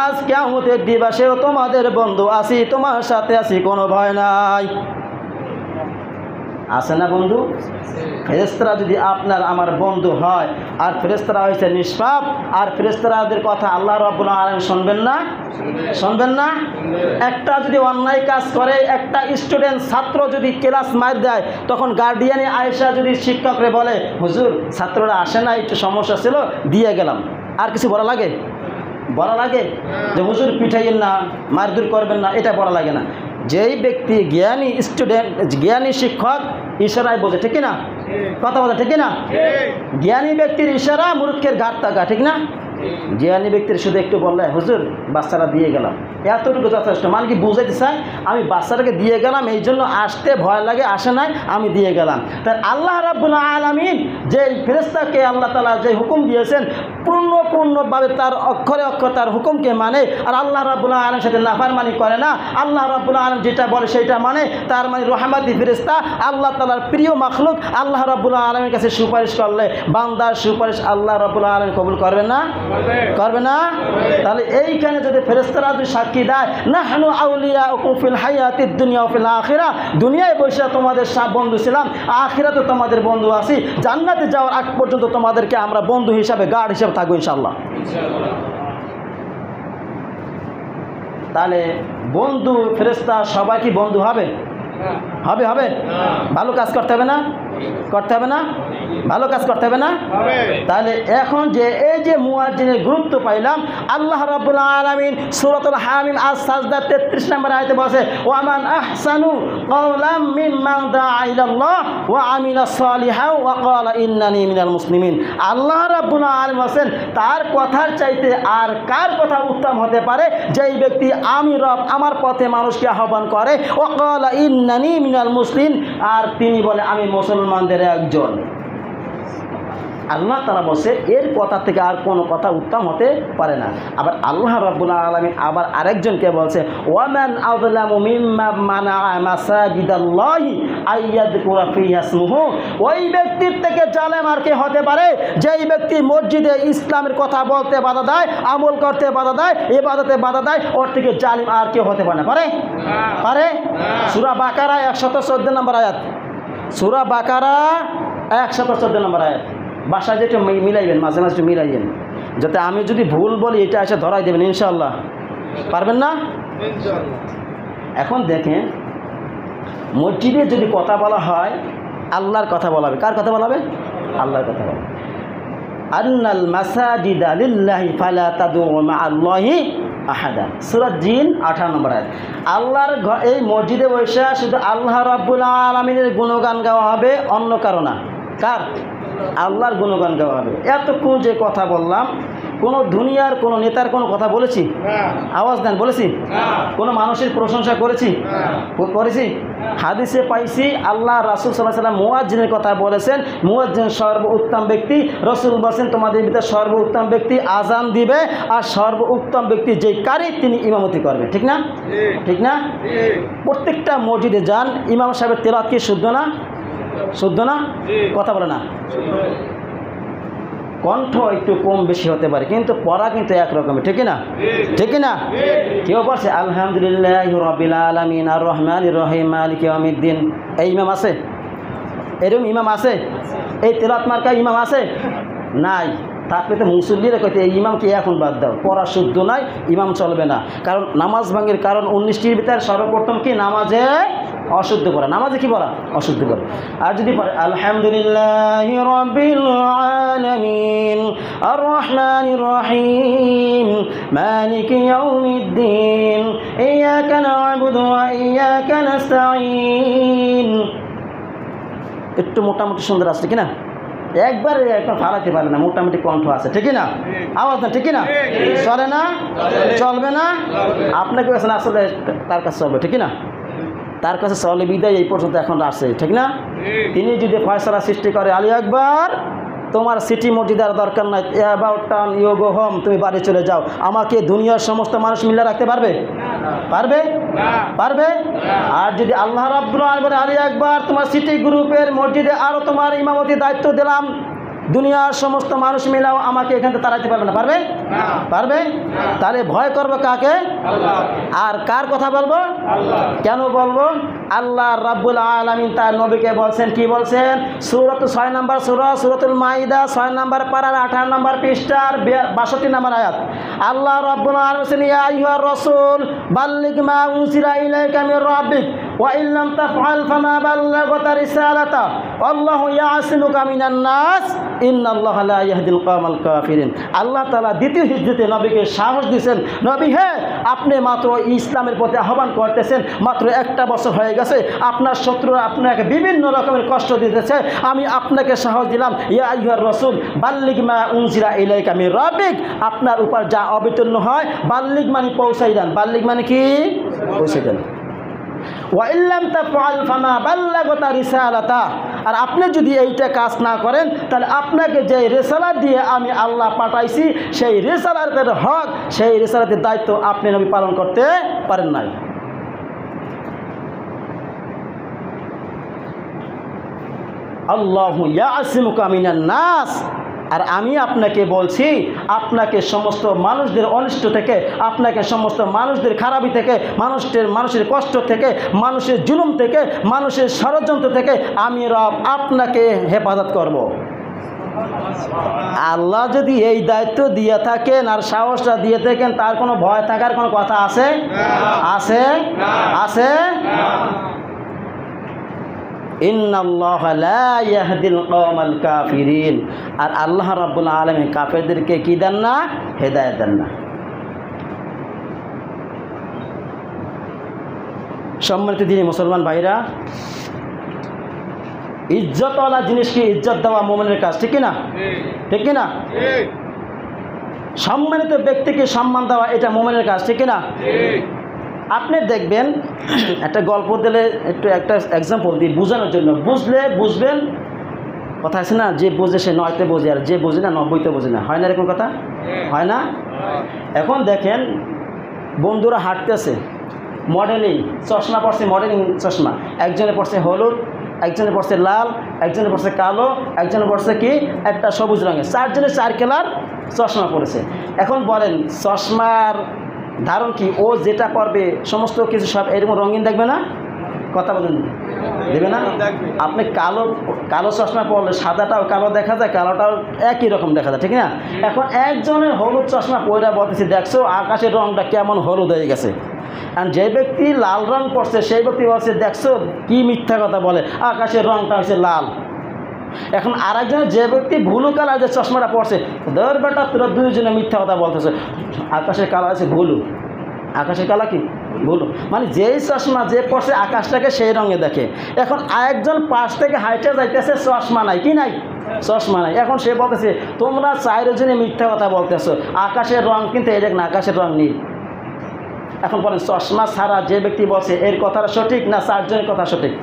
আজ কিয়ামতের দিবসেও তোমাদের বন্ধু আছি, তোমার সাথে আছি, কোনো ভয় নাই। আছে না বন্ধু? ফেরেশতারা যদি আপনার আমার বন্ধু হয়, আর ফেরেশতারা হয়েছে নিষ্পাপ, আর ফেরেশতাদের কথা আল্লাহ রাব্বুল আলামিন শুনবেন না? শুনবেন না? একটা যদি অন্যায় কাজ করে, একটা স্টুডেন্ট ছাত্র যদি ক্লাস মার দেয়, তখন গার্ডিয়ানে আয়েশা যদি শিক্ষকরে বলে হুজুর ছাত্ররা আসে না, একটু সমস্যা ছিল দিয়ে গেলাম, আর কিছু বলা লাগে? বলা লাগে যে হুজুর পিঠাইয়েন না, মারধর করবেন না, এটা বলা লাগে না। যেই ব্যক্তি জ্ঞানী স্টুডেন্ট, জ্ঞানী শিক্ষক ইশারায় বোঝে, ঠিক না? কথা বলে ঠিক না? জ্ঞানী ব্যক্তির ইশারা মূর্খের ঘাট থাকা, ঠিক না? জ্ঞানী ব্যক্তির শুধু একটু বললে হুজুর বাচ্চারা দিয়ে গেলাম, এতটুকু যথেষ্ট। মানে কি বুঝাইতে চাই আমি বাচ্চাটাকে দিয়ে গেলাম, এই জন্য আসতে ভয় লাগে, আসে নাই, আমি দিয়ে গেলাম। তাই আল্লাহ রাব্বুল আলামিন যে ফেরেশতাকে আল্লাহ তাআলা যে হুকুম দিয়েছেন, পূর্ণভাবে তার অক্ষরে অক্ষর তার হুকুমকে মানে, আর আল্লাহ রাব্বুল আলামিনের সাথে নাফরমানি করে না, আল্লাহ রাব্বুল আলামিন যেটা বলে সেটা মানে, তার মানে রহমতি ফেরেশতা আল্লাহ তাআলার প্রিয় মাখলুক, আল্লাহ রাব্বুল আলামিনের কাছে সুপারিশ করলে বান্দার সুপারিশ আল্লাহ রাব্বুল আলামিন কবুল করবে না? করবে না? তাহলে এইখানে যদি ফেরেশতারা যদি সাক্ষী দেয় নাহনু আউলিয়াউকুম ফিল হায়াতিদ দুনিয়া ওয়া ফিল আখিরাহ, দুনিয়ায় বসে তোমাদের সব বন্ধু ছিলাম, আখিরাতে তোমাদের বন্ধু আছি, জান্নাতে যাওয়ার আগ পর্যন্ত তোমাদেরকে আমরা বন্ধু হিসাবে গার্ড হিসাবে থাকবো ইনশাআল্লাহ। তাহলে বন্ধু ফেরেশতা সবাই কি বন্ধু হবে? হবে হবে? ভালো কাজ করতে হবে না? করতে হবে না? ভালো কাজ করতে হবে না? তাহলে এখন যে এই যে মুয়াজ্জিনের গুরুত্ব পাইলাম, আল্লাহ রাব্বুল আলামিন সূরাতুল হামিম আস-সাজদা 33 নম্বর আয়াতে বলেছে ওয়া মান আহসানু কাওলাম মিম্মান দাআ ইলাল্লাহ ওয়া আমিলা সালিহান ওয়া ক্বালা ইন্নানি মিনাল মুসলিমিন। আল্লাহ রাব্বুল আলামিন বলেন তার কথার চাইতে আর কার কথা উত্তম হতে পারে, যেই ব্যক্তি আমি রব আমার পথে মানুষকে আহ্বান করে, ওয়া ক্বালা ইন্নানি মিনাল মুসলিমিন, আর তিনি বলে আমি মুসলমানদের একজন। আল্লাহ তাআলা বলছে এর কথা থেকে আর কোনো কথা উত্তম হতে পারে না। আবার আল্লাহ রাব্বুল আলামিন আবার আরেকজনকে বলছে ওয়ামান আযলামু মিম্মা মানাআ মাসাজিদাল্লাহি আইয়াযকুরা ফিহা ইসমুহু, ওই ব্যক্তির থেকে জালেম আর কে হতে পারে যেই ব্যক্তি মসজিদে ইসলামের কথা বলতে বাধা দেয়, আমল করতে বাধা দেয়, ইবাদতে বাধা দেয়, ওর থেকে জালিম আর কেউ হতে পারে না? পারে? পারে? সূরা বাকারা 114 নম্বর আয়াত, সূরা বাকারা 114 নম্বর আয়াত। বাসায় যেটা মিলাইবেন, মাঝে মাঝে একটু মিলাইবেন, যাতে আমি যদি ভুল বলি এটা এসে ধরাই দেবেন ইনশাআল্লাহ। পারবেন না? এখন দেখেন মসজিদে যদি কথা বলা হয়, আল্লাহর কথা বলা হবে। কার কথা বলা হবে? আল্লাহর কথা বলা। আন্নাল মাসাজিদা লিল্লাহি ফালা তাদউ মা'আল্লাহি আহাদা, সূরা জিন 18 নম্বর আয়াত। আল্লাহর এই মসজিদে বসে শুধু আল্লাহ রাব্বুল আলামিনের গুণগান গাওয়া হবে, অন্য কারো না। কার? আল্লাহর গুণগান গাওয়া হবে। এতক্ষণ যে কথা বললাম, কোনো দুনিয়ার কোনো নেতার কোনো কথা বলেছি? আওয়াজ দেন, বলেছি? কোনো মানুষের প্রশংসা করেছি? করেছি? হাদিসে পাইছি আল্লাহ রাসূল সাল্লাল্লাহু আলাইহি ওয়াসাল্লাম মুয়াজ্জিনের কথা বলেছেন, মুয়াজ্জিন সর্বোত্তম ব্যক্তি। রাসূল বলেন তোমাদের ভিতরে সর্বোত্তম ব্যক্তি আজান দিবে, আর সর্বোত্তম ব্যক্তি যেই কারি তিনি ইমামতি করবে। ঠিক না? ঠিক না? প্রত্যেকটা মসজিদে যান, ইমাম সাহেবের তেলাওয়াত কি শুদ্ধ না? শুদ্ধ না? কথা বলে না? কণ্ঠ একটু কম বেশি হতে পারে, কিন্তু পড়া কিন্তু একরকমের। ঠিক না? ঠিক না? কেউ বলছে আলহামদুলিল্লাহি রাব্বিল আলামিন আর রহমানির রহিম মালিকি ইয়াউমিদ্দিন, এই ইমাম আছে? এরকম ইমাম আছে? এই তেলাওয়াত মার্কা ইমাম আছে? নাই, থাকলে তো মুসল্লিরা কইতে এই ইমামকে এখন বাদ দাও, পড়া শুদ্ধ নাই, ইমাম চলবে না। কারণ নামাজ ভাঙের কারণ 19টির ভিতরে সর্বপ্রথম কি নামাজে অশুদ্ধ করা, নামাজে কি করা অশুদ্ধ করা। আর যদি পারে আলহামদুলিল্লাহি রাব্বিল আলামিন আর রহমানির রহিম মালিকি ইয়াউমিদ্দিন ইয়্যাকা না'বুদু ওয়া ইয়্যাকা নাস্তাঈন, একটু মোটামুটি সুন্দর আছে কিনা, একবার একটা ফালাতে পারে না, মোটামুটি কণ্ঠ আছে ঠিক না, আওয়াজ না ঠিক না, চলে না চলবে না, আপনাকে আসলে তার কাছে চলবে ঠিক না, তার কাছে চলে বিদায় এই পর্যন্ত এখন আসছে ঠিক না। তিনি যদি ফয়সালা সৃষ্টি করে আলী আকবার তোমার সিটি মসজিদের দরকার নাই, about turn you go home, তুমি বাড়ি চলে যাও, আমাকে দুনিয়ার সমস্ত মানুষ মিলে রাখতে পারবে পারবে পারবে। আর যদি আল্লাহ রাব্বুল আলামিন আলী আকবার তোমার সিটি গ্রুপের মসজিদে আরও তোমার ইমামতির দায়িত্ব দিলাম, দুনিয়ার সমস্ত মানুষ মিলাও, আমাকে এখান থেকে তাড়াতে পারবে না, পারবে পারবে। তাহলে ভয় করবো কাকে, আর কার কথা বলবো, কেন বলবো, আল্লাহ রাব্বুল আলামিন তার নবীকে বলছেন, কি বলছেন, সূরা 6 নম্বর সূরা সূরাতুল মাইদা 6 নম্বর পারার 18 নম্বর পৃষ্ঠার 62 নম্বর আয়াত। আল্লাহ রাব্বুল আলামিন বলেছেন, ইয়া আইয়ুহার রাসূল বাল্লিগ মা উনজিলা ইলাইকা মির রাব্বিক ওয়া ইন লাম তাফআল ফামা বাল্লাগতা রিসালাতা আল্লাহু ইয়াসিমুকা মিনান নাস ইন্নাল্লাহা লা ইয়াহদিল কওমাল কাফিরিন। আল্লাহ তাআলা দ্বিতীয় হিজরতে নবীকে সাহস দিয়েছেন, নবী হে আপনি মাত্র ইসলামের প্রতি আহ্বান করতেছেন, মাত্র একটা বছর হয়ে গেছে, আপনার শত্রুরা আপনাকে বিভিন্ন রকমের কষ্ট দিতেছে, আমি আপনাকে সাহস দিলাম, ইয়া আইয়ুহার রাসূল বাল্লিগ মা উনজিলা ইলাইকা মির রাব্বিক, আপনার উপর যা অবতীর্ণ হয় বাল্লিগ মানে পৌঁছাই দেন, বাল্লিগ মানে কি পৌঁছাই দেন, ওয়া ইন লাম তাফআল ফামা বাল্লাগতা রিসালাতা, আর আপনি যদি এইটা কাজ না করেন তাহলে আপনাকে যে রিসালাত দিয়ে আমি আল্লাহ পাঠাইছি সেই রিসালাতের হক, সেই রিসালাতের দায়িত্ব আপনি নবী পালন করতে পারেন নাই। আল্লাহু ইয়াসিমুকা মিনান নাস, আর আমি আপনাকে বলছি, আপনাকে সমস্ত মানুষদের অনিষ্ট থেকে, আপনাকে সমস্ত মানুষদের খারাপি থেকে, মানুষের কষ্ট থেকে, মানুষের জুলুম থেকে, মানুষের ষড়যন্ত্র থেকে আমি রব আপনাকে হেফাজত করব। আল্লাহ যদি এই দায়িত্ব দিয়ে থাকেন আর সাহসটা দিয়ে থাকেন, তার কোনো ভয় থাকার কোনো কথা আছে আছে আছে? ইন্নাল্লাহা লা ইয়াহদিল কওমাল কাফিরিন, আর আল্লাহ রাব্বুল আলামিন কাফেরদেরকে কি দেন না, হেদায়েত দেন না। সম্মানিত দিনী মুসলমান ভাইরা, ইজ্জতওয়ালা জিনিসকে ইজ্জত দেওয়া মুমিনের কাজ, ঠিক না ঠিক না, সম্মানিত ব্যক্তিকে সম্মান দেওয়া এটা মুমিনের কাজ, ঠিক না। আপনি দেখবেন, একটা গল্প দিলে একটু একটা এক্সাম্পল দিই বোঝানোর জন্য, বুঝলে বুঝবেন, কথা আছে না, যে বোঝে সে 9তে বোঝে, আর যে বোঝে না 90তে বোঝে না, হয় না এরকম কথা, হয় না। এখন দেখেন বন্ধুরা হাঁটতেছে, মডেলিং চশমা পড়ছে, মডেলিং চশমা, একজনে পড়ছে হলুদ, একজনে পড়ছে লাল, একজনে পড়ছে কালো, একজনে পড়ছে কি একটা সবুজ রঙের, 4 জনে 4 কালার চশমা পড়েছে। এখন বলেন চশমার ধারণ কি, ও যেটা পড়বে সমস্ত কিছু সব এরকম রঙিন দেখবে না, কথা বলেন দেবে না। আপনি কালো চশমা পড়লে সাদাটাও কালো দেখা যায়, কালোটাও একই রকম দেখা যায়, ঠিক না। এখন একজনের হলুদ চশমা পড়া বলতেছি, দেখছো আকাশের রঙটা কেমন হলুদ হয়ে গেছে, আর যে ব্যক্তি লাল রং পড়ছে সেই ব্যক্তি বলছে, দেখছো কি মিথ্যা কথা বলে, আকাশের রঙটা হচ্ছে লাল। এখন আরেকজনের যে ব্যক্তি ব্লু কালার যে চশমাটা পড়ছে, ধর বেটা তোরা দুইজনে মিথ্যা কথা বলতেছে, আকাশের কালার আছে ব্লু, আকাশের কালার কি ব্লু, মানে যেই চশমা যে পড়ছে আকাশটাকে সেই রঙে দেখে। এখন আরেকজন পাশ থেকে হাইটে যাইতেছে, চশমা নাই, কি নাই চশমা নাই, এখন সে বলতেছে তোমরা 4 জনে মিথ্যা কথা বলতেছো, আকাশের রং কিন্তু এই দেখ না, আকাশের রং নীল। এখন বলেন চশমা ছাড়া যে ব্যক্তি বলছে এর কথাটা সঠিক না 4 জনের কথা সঠিক?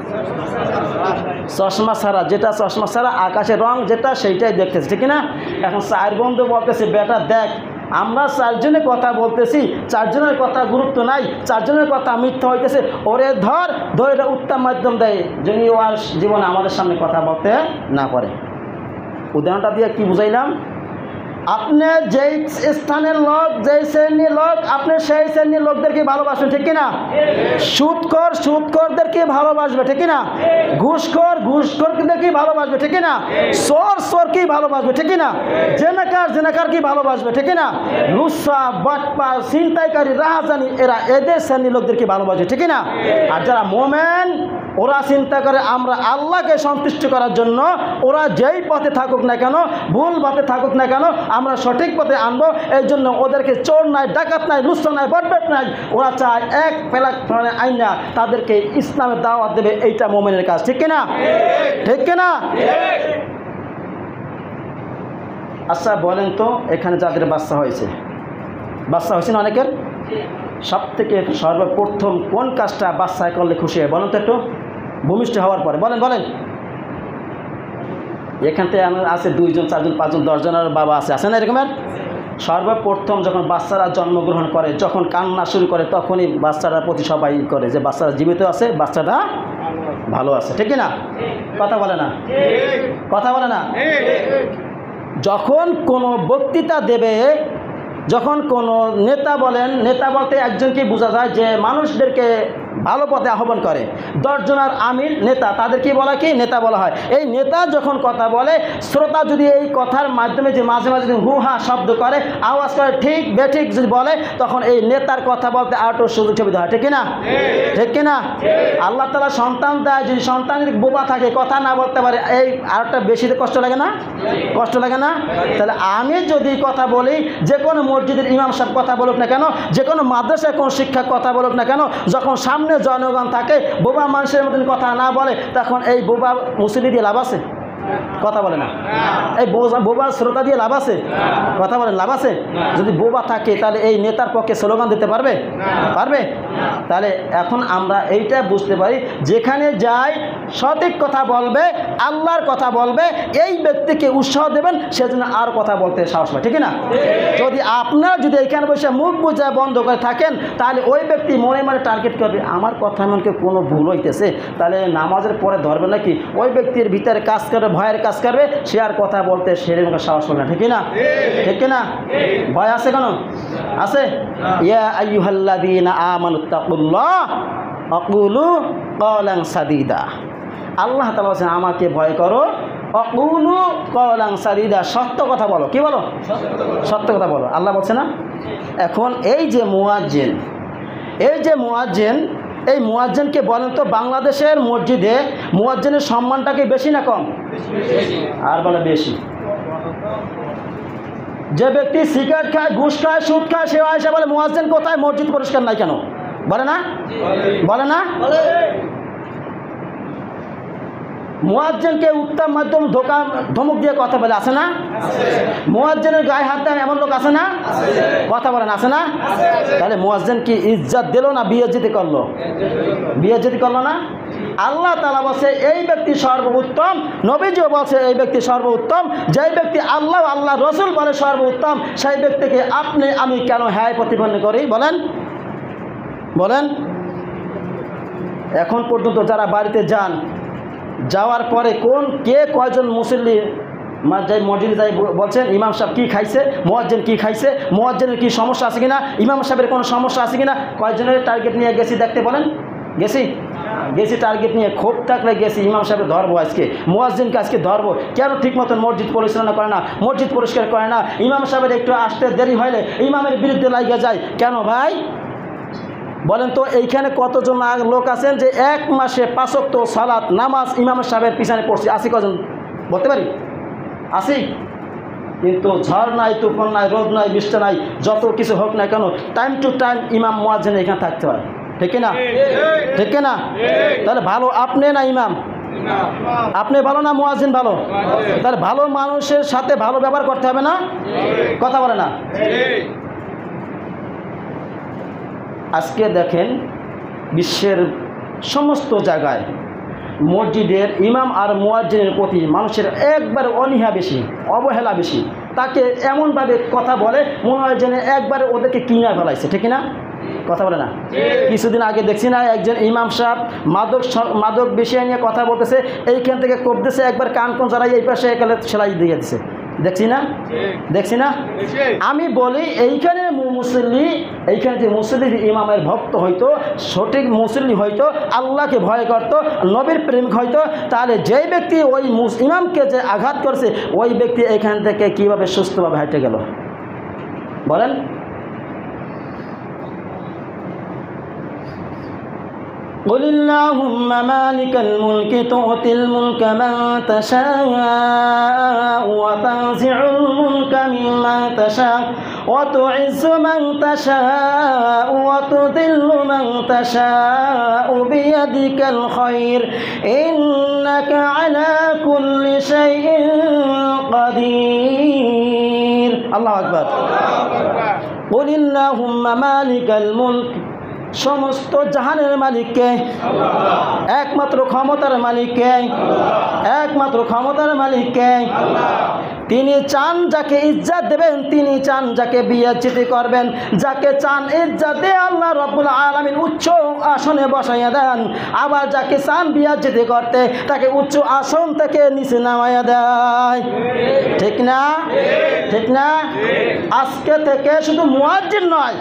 চশমা ছাড়া, যেটা চশমা ছাড়া আকাশের রং যেটা সেইটাই দেখতেছে, ঠিক না। এখন 4 বন্ধু বলতেছে, বেটা দেখ আমরা 4 জনে কথা বলতেছি, 4 জনের কথা গুরুত্ব নাই, 4 জনের কথা মিথ্যা হইতেছে, ওরে ধরে উত্তম মাধ্যম দেয় যেন ও আর জীবনে আমাদের সামনে কথা বলতে না পারে। উদাহরণটা দিয়ে কি বুঝাইলাম, আপনি যেই স্থানের লোক, যেই শ্রেণীর লোক, আপনি সেই শ্রেণীর লোকদেরকে ভালোবাসবেন, ঠিক কিনা? সুদখোরদেরকে ভালোবাসবে, ঠিক কিনা? ঘুষখোরদেরকে ভালোবাসবে, ঠিক কিনা? চোরকেই ভালোবাসবে, ঠিক কিনা? জেনাকারকে ভালোবাসবে, ঠিক কিনা? লুচ্ছা, বাটপার, ছিনতাইকারী, রাহাজানি, এদের শ্রেণীর লোকদেরকে ভালোবাসবে, ঠিক কিনা? আর যারা মোমেন, ওরা চিন্তা করে আমরা আল্লাহকে সন্তুষ্ট করার জন্য ওরা যেই পথে থাকুক না কেন, ভুল পথে থাকুক না কেন, আমরা সঠিক পথে আনবো। এই জন্য ওদেরকে চোর নাই, ডাকাত নাই, লুচ্ছা নাই, বটবেট নাই, ওরা চায় এক পেলাক আইনা তাদেরকে ইসলামের দাওয়াত দেবে। এইটা মোমেনের কাজ, ঠিক কিনা? ঠিক কিনা? আচ্ছা বলেন তো, এখানে যাদের বাচ্চা হয়েছে না অনেকের, সব থেকে সর্বপ্রথম কোন কাজটা বাচ্চায় করলে খুশি হয় বলেন তো একটু? ভূমিষ্ঠ হওয়ার পরে বলেন। এখান থেকে আছে 2 জন 4 জন 5 জন 10 জনের বাবা আছে না এরকমের? সর্বপ্রথম যখন বাচ্চারা জন্মগ্রহণ করে, যখন কান্না শুরু করে, তখনই বাচ্চারা প্রতি সবাই করে যে বাচ্চারা জীবিত আছে, বাচ্চাটা ভালো আছে, ঠিক না? কথা বলে না? যখন কোনো বক্তৃতা দেবে, যখন কোনো নেতা নেতা বলতে একজনকে বোঝা যায় যে মানুষদেরকে ভালো পথে আহ্বান করে। 10 জনের আমির নেতা, তাদেরকে বলা কি? নেতা বলা হয়। এই নেতা যখন কথা বলে, শ্রোতা যদি এই কথার মাধ্যমে যে মাঝে মাঝে হু হা শব্দ করে, আওয়াজ করে, ঠিক বেঠিক যদি বলে, তখন এই নেতার কথা বলতে আরও সুযোগ সুবিধা হয়, ঠিক কিনা? ঠিক কিনা? আল্লাহ তাআলা সন্তান দেয়, যদি সন্তান বোবা থাকে, কথা না বলতে পারে, এই আরেকটা বেশিতে কষ্ট লাগে না? তাহলে আমি যদি কথা বলি, যে কোনো মসজিদের ইমাম সাহেব কথা বলুক না কেন, যে কোনো মাদ্রাসায় কোনো শিক্ষক কথা বলুক না কেন, যখন সামনে জনগণ থাকে, বোবা মানুষের মতন কথা না বলে, তখন এই বোবা মুসল্লি দিয়ে লাভ আছে? কথা বলে না। এই বোবা শ্রোতা দিয়ে লাভ আছে? কথা বলেন, লাভ আছে? যদি বোবা থাকে তাহলে এই নেতার পক্ষে স্লোগান দিতে পারবে? তাহলে এখন আমরা এইটা বুঝতে পারি, যেখানে যাই সঠিক কথা বলবে, আল্লাহর কথা বলবে, এই ব্যক্তিকে উৎসাহ দেবেন, সেজন্য আর কথা বলতে সাহস পায়, ঠিক না? যদি আপনারা যদি এইখানে বসে মুখ বুঝায় বন্ধ করে থাকেন, তাহলে ওই ব্যক্তি মনে মনে টার্গেট করবে, আমার কথা এমনকি কোনো ভুল হইতেছে, তাহলে নামাজের পরে ধরবে নাকি? ওই ব্যক্তির ভিতরে কাজ করবে, ভয়ের কাজ করবে, সে আর কথা বলতে সেরকম সাহস পাবে না, ঠিক না? ঠিক না? ভয় আছে কেন? আছে। ইয়া আইয়ুহাল্লাযীনা আমানুত্তাকুল্লাহ ওয়াকুলু কওলান সাদীদা। আল্লাহ তাআলা বলেন, আমাকে ভয় করো, ওয়াকুলু কওলান সাদীদা, সত্য কথা বলো। কি বলো? সত্য কথা বলো, আল্লাহ বলছে না? এখন এই যে মুয়াজ্জিন, এই মুয়াজ্জিনকে বলেন তো, বাংলাদেশের মসজিদে মুয়াজ্জিনের সম্মানটাকে বেশি না কম? আর বলে বেশি। যে ব্যক্তি সিগারেট খায়, ঘুষ খায়, সুদ খায়, সে আয়সা বলে মুয়াজ্জিন কোথায়, মসজিদ পরিষ্কার নাই কেন? বলে না? মুয়াজ্জিনকে উত্তম মাধ্যম ধমক দিয়ে কথা বলে, আছে না? মুয়াজ্জিনের গায়ে হাত দেয় এমন লোক আছে না? কথা বলেন, আছে না? তাহলে মুয়াজ্জিন কি ইজ্জত দিল না বেইজ্জতি করলো? বেইজ্জতি করলো না? আল্লাহ তাআলা বলছে এই ব্যক্তি সর্বোত্তম, নবীজিও বলছে এই ব্যক্তি সর্বোত্তম। যেই ব্যক্তি আল্লাহ রসুল বলে সর্বোত্তম, সেই ব্যক্তিকে আপনি আমি কেন হ্যায় প্রতিপন্ন করি? বলেন। এখন পর্যন্ত যারা বাড়িতে যাওয়ার পরে কয়জন মুসল্লি যাই মসজিদে যাই বলছেন ইমাম সাহেব কী খাইছে, মুয়াজ্জিন কী খাইছে, মুয়াজ্জিনের কী সমস্যা আছে কিনা, ইমাম সাহেবের কোনো সমস্যা আছে কিনা, কয়জনের টার্গেট নিয়ে গেছি দেখতে বলেন? গেছি টার্গেট নিয়ে, খুব থাকলে গেছি ইমাম সাহেবের ধরবো, আজকে মুয়াজ্জিনকে আজকে ধরবো। কেন ঠিক মতন মসজিদ পরিচালনা করে না, মসজিদ পরিষ্কার করে না, ইমাম সাহেবের একটু আসতে দেরি হলে ইমামের বিরুদ্ধে লাগিয়ে যায় কেন ভাই? বলেন তো, এইখানে কতজন লোক আছেন যে 1 মাসে 5 ওয়াক্ত সালাত নামাজ ইমাম সাহেবের পিছনে পড়ছে? আসি কজন বলতে পারি? আসি। কিন্তু ঝড় নাই, তুফান নাই, রোদ নাই, বৃষ্টি নাই, যত কিছু হোক না কেন, টাইম টু টাইম ইমাম মুয়াজ্জিন এখানে থাকতে হয়, ঠিক না? তাহলে ভালো আপনি না ইমাম? আপনি ভালো না মুয়াজ্জিন ভালো? তাহলে ভালো মানুষের সাথে ভালো ব্যবহার করতে হবে না? কথা বলে না? আজকে দেখেন বিশ্বের সমস্ত জায়গায় মসজিদের ইমাম আর মুয়াজ্জিনের প্রতি মানুষের একবার অনীহা বেশি, অবহেলা বেশি। তাকে এমনভাবে কথা বলে মনে হয় যেন একবারে ওদেরকে কিনে ফেলাইছে, ঠিক না? কথা বলে না? কিছুদিন আগে দেখছি না, একজন ইমাম সাহেব মাদক বিষয় নিয়ে কথা বলতেছে, এইখান থেকে কোপ দিছে, একবার কান যারা এই পাশে একালে সেলাই দিয়ে দিছে। দেখছি না, দেখছি না। আমি বলি এইখানে মুসল্লি, এইখানে যে মুসল্লি ইমামের ভক্ত হইতো, সঠিক মুসল্লি হইতো, আল্লাহকে ভয় করতো, নবীর প্রেমিক হইতো, তাহলে যেই ব্যক্তি ওই ইমামকে যে আঘাত করছে ওই ব্যক্তি এখান থেকে কীভাবে সুস্থভাবে হেঁটে গেল বলেন? قل اللهم مالك الملك تؤتي الملك من تشاء وتنزع الملك ممن تشاء وتعز من تشاء وتذل من تشاء بيدك الخير إنك على كل شيء قدير الله أكبر قل اللهم مالك الملك সমস্ত জাহানের মালিককে, একমাত্র ক্ষমতার মালিককে, একমাত্র ক্ষমতার মালিককে। তিনি চান যাকে ইজ্জত দেবেন, তিনি চান যাকে বিয়াজ্জতি করবেন, যাকে চান ইজ্জত দিয়ে আল্লাহ রাব্বুল আলামিন উচ্চ আসনে বসাইয়া দেন, আবার যাকে চান বিয়াজ্জতি করতে তাকে উচ্চ আসন থেকে নিচে নামাইয়া দেয়। ঠিক না? ঠিক না? আজকে থেকে শুধু মুয়াজ্জিন নয়,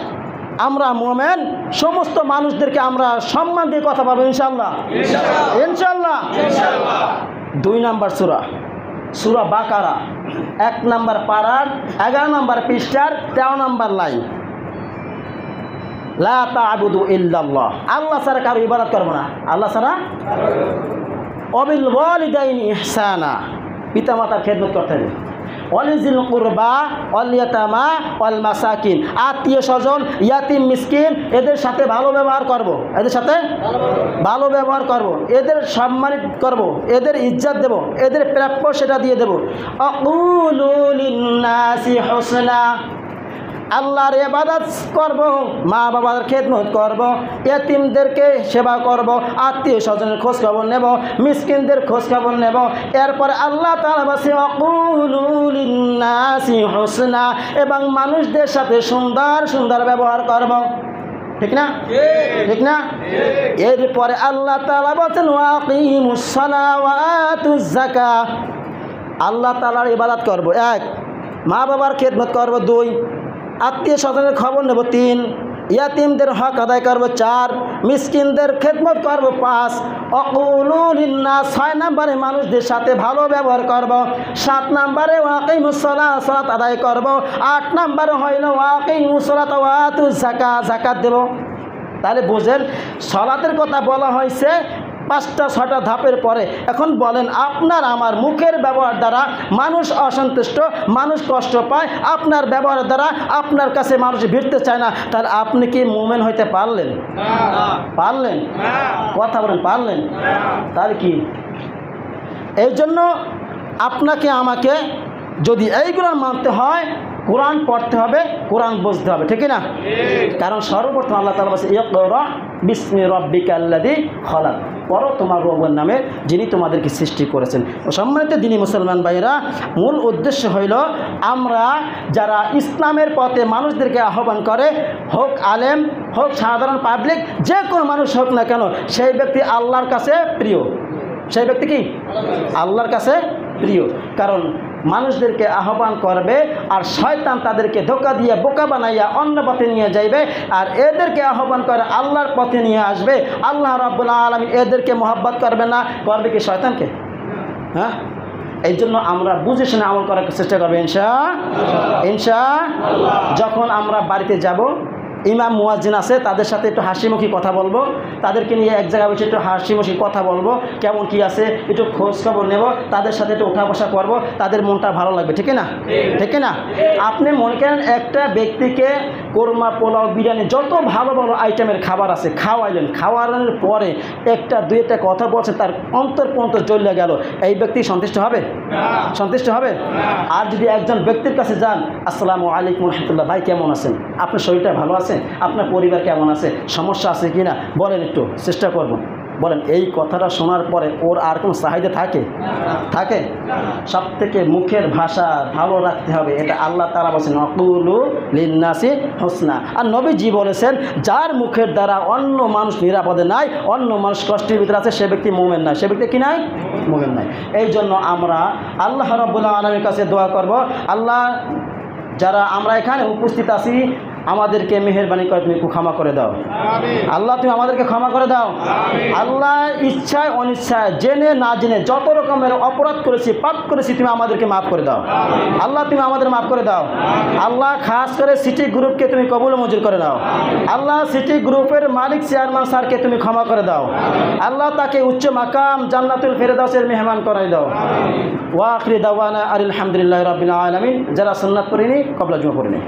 আমরা মোমেন সমস্ত মানুষদেরকে আমরা সম্মান দিয়ে কথা বলবো ইনশাআল্লাহ, ইনশাআল্লাহ। 2 নম্বর সূরা, সূরা বাকারা 1 নম্বর পারার 11 নম্বর পৃষ্ঠার 13 নম্বর লাইন। লা তা'বুদু ইল্লাল্লাহ, আল্লাহ ছাড়া কারো ইবাদত করবো না, আল্লাহ ছাড়া। ওয়াবিল ওয়ালিদাইনি ইহসানা, পিতা মাতার খেদমত করতে হবে। ওয়ালিজিল কুরবা ওয়াল ইয়াতামা ওয়াল মাসাকিন, আত্মীয় স্বজন, ইয়াতিম মিসকিন, এদের সাথে ভালো ব্যবহার করব, এদের সাথে ভালো ব্যবহার করব, এদের সম্মানিত করব, এদের ইজ্জত দেব, এদের প্রাপ্য সেটা দিয়ে দেব। আকুলু লিন্নাসি হুসনা, আল্লাহর ইবাদত করব, মা বাবার খেদমত করব, এতিমদেরকে সেবা করব, আত্মীয় স্বজনের খোঁজ খবর নেব, মিসকিনদের খোঁজ খবর নেব। এরপর আল্লাহ তাআলা বলেন ওয়াকুলু লিন্নাসি হুসনা, এবং মানুষদের সাথে সুন্দর সুন্দর ব্যবহার করব। ঠিক না? ঠিক না? এরপরে আল্লাহ তাআলা বলেন ওয়াকিমুস সালাহ ওয়া আতুজ যাকাত, আল্লাহ তাআলার ইবাদত করব 1, মা বাবার খেদমত করব 2, আত্মীয় স্বজনের খবর নেব 3, ইয়াতিমদের হক আদায় করব 4, মিসকিনদের খেদমত করব 5, ওয়াকুলু লিন্নাস 6 নম্বরে মানুষদের সাথে ভালো ব্যবহার করব, 7 নম্বরে ওয়াকিমুস সালাহ, সালাত আদায় করব, 8 নম্বরে হইল ওয়াকিমুস সালাত ওয়া আতুজ যাকাত, যাকাত দেব। তাহলে বুঝেন সালাতের কথা বলা হয়েছে 5টা-6টা ধাপের পরে। এখন বলেন আপনার আমার মুখের ব্যবহার দ্বারা মানুষ অসন্তুষ্ট, মানুষ কষ্ট পায়, আপনার ব্যবহারের দ্বারা আপনার কাছে মানুষ ভিড়তে চায় না, তাহলে আপনি কি মুমিন হইতে পারলেন? পারলেন? কথা বলেন, পারলেন? তাহলে কি? এই জন্য আপনাকে আমাকে যদি এইগুলো মানতে হয়, কোরআন পড়তে হবে, কোরআন বুঝতে হবে, ঠিক না? কারণ সর্বপ্রথম আল্লাহ তাআলা বলেছে ইকরা বিসমি রাব্বিকাল্লাযী খলাক, পড়ো তোমার রবের নামে যিনি তোমাদেরকে সৃষ্টি করেছেন। সম্মানিত দিনী মুসলমান ভাইরা, মূল উদ্দেশ্য হইল আমরা যারা ইসলামের পথে মানুষদেরকে আহ্বান করে, হোক আলেম, হোক সাধারণ পাবলিক, যে কোনো মানুষ হোক না কেন, সেই ব্যক্তি আল্লাহর কাছে প্রিয়। সেই ব্যক্তি কি? আল্লাহর কাছে প্রিয়। কারণ মানুষদেরকে আহ্বান করবে আর শয়তান তাদেরকে ধোঁকা দিয়ে বোকা বানাইয়া অন্য পথে নিয়ে যাইবে, আর এদেরকে আহ্বান করে আল্লাহর পথে নিয়ে আসবে। আল্লাহ রাব্বুল আলামিন এদেরকে মহব্বত করবে না, করবে কি শয়তানকে? হ্যাঁ, এই জন্য আমরা বুঝে শুনে আমল করার চেষ্টা করবো ইনশাআল্লাহ। যখন আমরা বাড়িতে যাব, ইমাম মুয়াজ্জিন আছে, তাদের সাথে একটু হাসিমুখী কথা বলবো, তাদেরকে নিয়ে এক জায়গায় বসে একটু হাসিমুখী কথা বলবো, কেমন কি আছে একটু খোঁজ খবর নেব, তাদের সাথে একটু উঠা বসা করবো, তাদের মনটা ভালো লাগবে, ঠিক না? ঠিক না? আপনি মনে করেন একটা ব্যক্তিকে কোরমা, পোলাও, বিরিয়ানি, যত ভালো ভালো আইটেমের খাবার আছে খাওয়াইলেন, খাওয়ানোর পরে একটা দুই একটা কথা বলছে, তার অন্তর জ্বলে গেল, এই ব্যক্তি সন্তুষ্ট হবে? সন্তুষ্ট হবে? আর যদি একজন ব্যক্তির কাছে যান, আসসালামু আলাইকুম রাহমাতুল্লাহ, ভাই কেমন আছেন, আপনার শরীরটা ভালো আছে, আপনার পরিবার কেমন আছে, সমস্যা আছে কি না বলেন, একটু চেষ্টা করব, বলেন এই কথাটা শোনার পরে ওর আর কোনো চাহিদা থাকে? থাকে? সব থেকে মুখের ভাষা ভালো রাখতে হবে, এটা আল্লাহ তাআলা বলেছেন ওয়াকুলু লিন্নাসি হুসনা। আর নবীজি বলেছেন যার মুখের দ্বারা অন্য মানুষ নিরাপদে নাই, অন্য মানুষ কষ্টের ভিতরে আছে, সে ব্যক্তি মুমিন নাই। সে ব্যক্তি কি নাই? মুমিন নাই। এই জন্য আমরা আল্লাহ রাব্বুল আলামিনের কাছে দোয়া করব, আল্লাহ যারা আমরা এখানে উপস্থিত আছি আমাদেরকে মেহেরবানি করে তুমি ক্ষমা করে দাও। আল্লাহ তুমি আমাদেরকে ক্ষমা করে দাও। আল্লাহ ইচ্ছায় অনিচ্ছায় জেনে না জেনে যত রকমের অপরাধ করেছি, পাপ করেছি, তুমি আমাদেরকে মাফ করে দাও। আল্লাহ তুমি আমাদের মাফ করে দাও। আল্লাহ খাস করে সিটি গ্রুপকে তুমি কবুল মঞ্জুর করে দাও। আল্লাহ সিটি গ্রুপের মালিক চেয়ারম্যান স্যারকে তুমি ক্ষমা করে দাও। আল্লাহ তাকে উচ্চ মাকাম জান্নাতুল ফেরদাউসের মেহমান করাই দাও। ওয়া আখিরি দাওয়ানা আলহামদুলিল্লাহি রাব্বিল আলামিন। যারা সুন্নাত পড়েনি কবলা জুমা পড়েনি।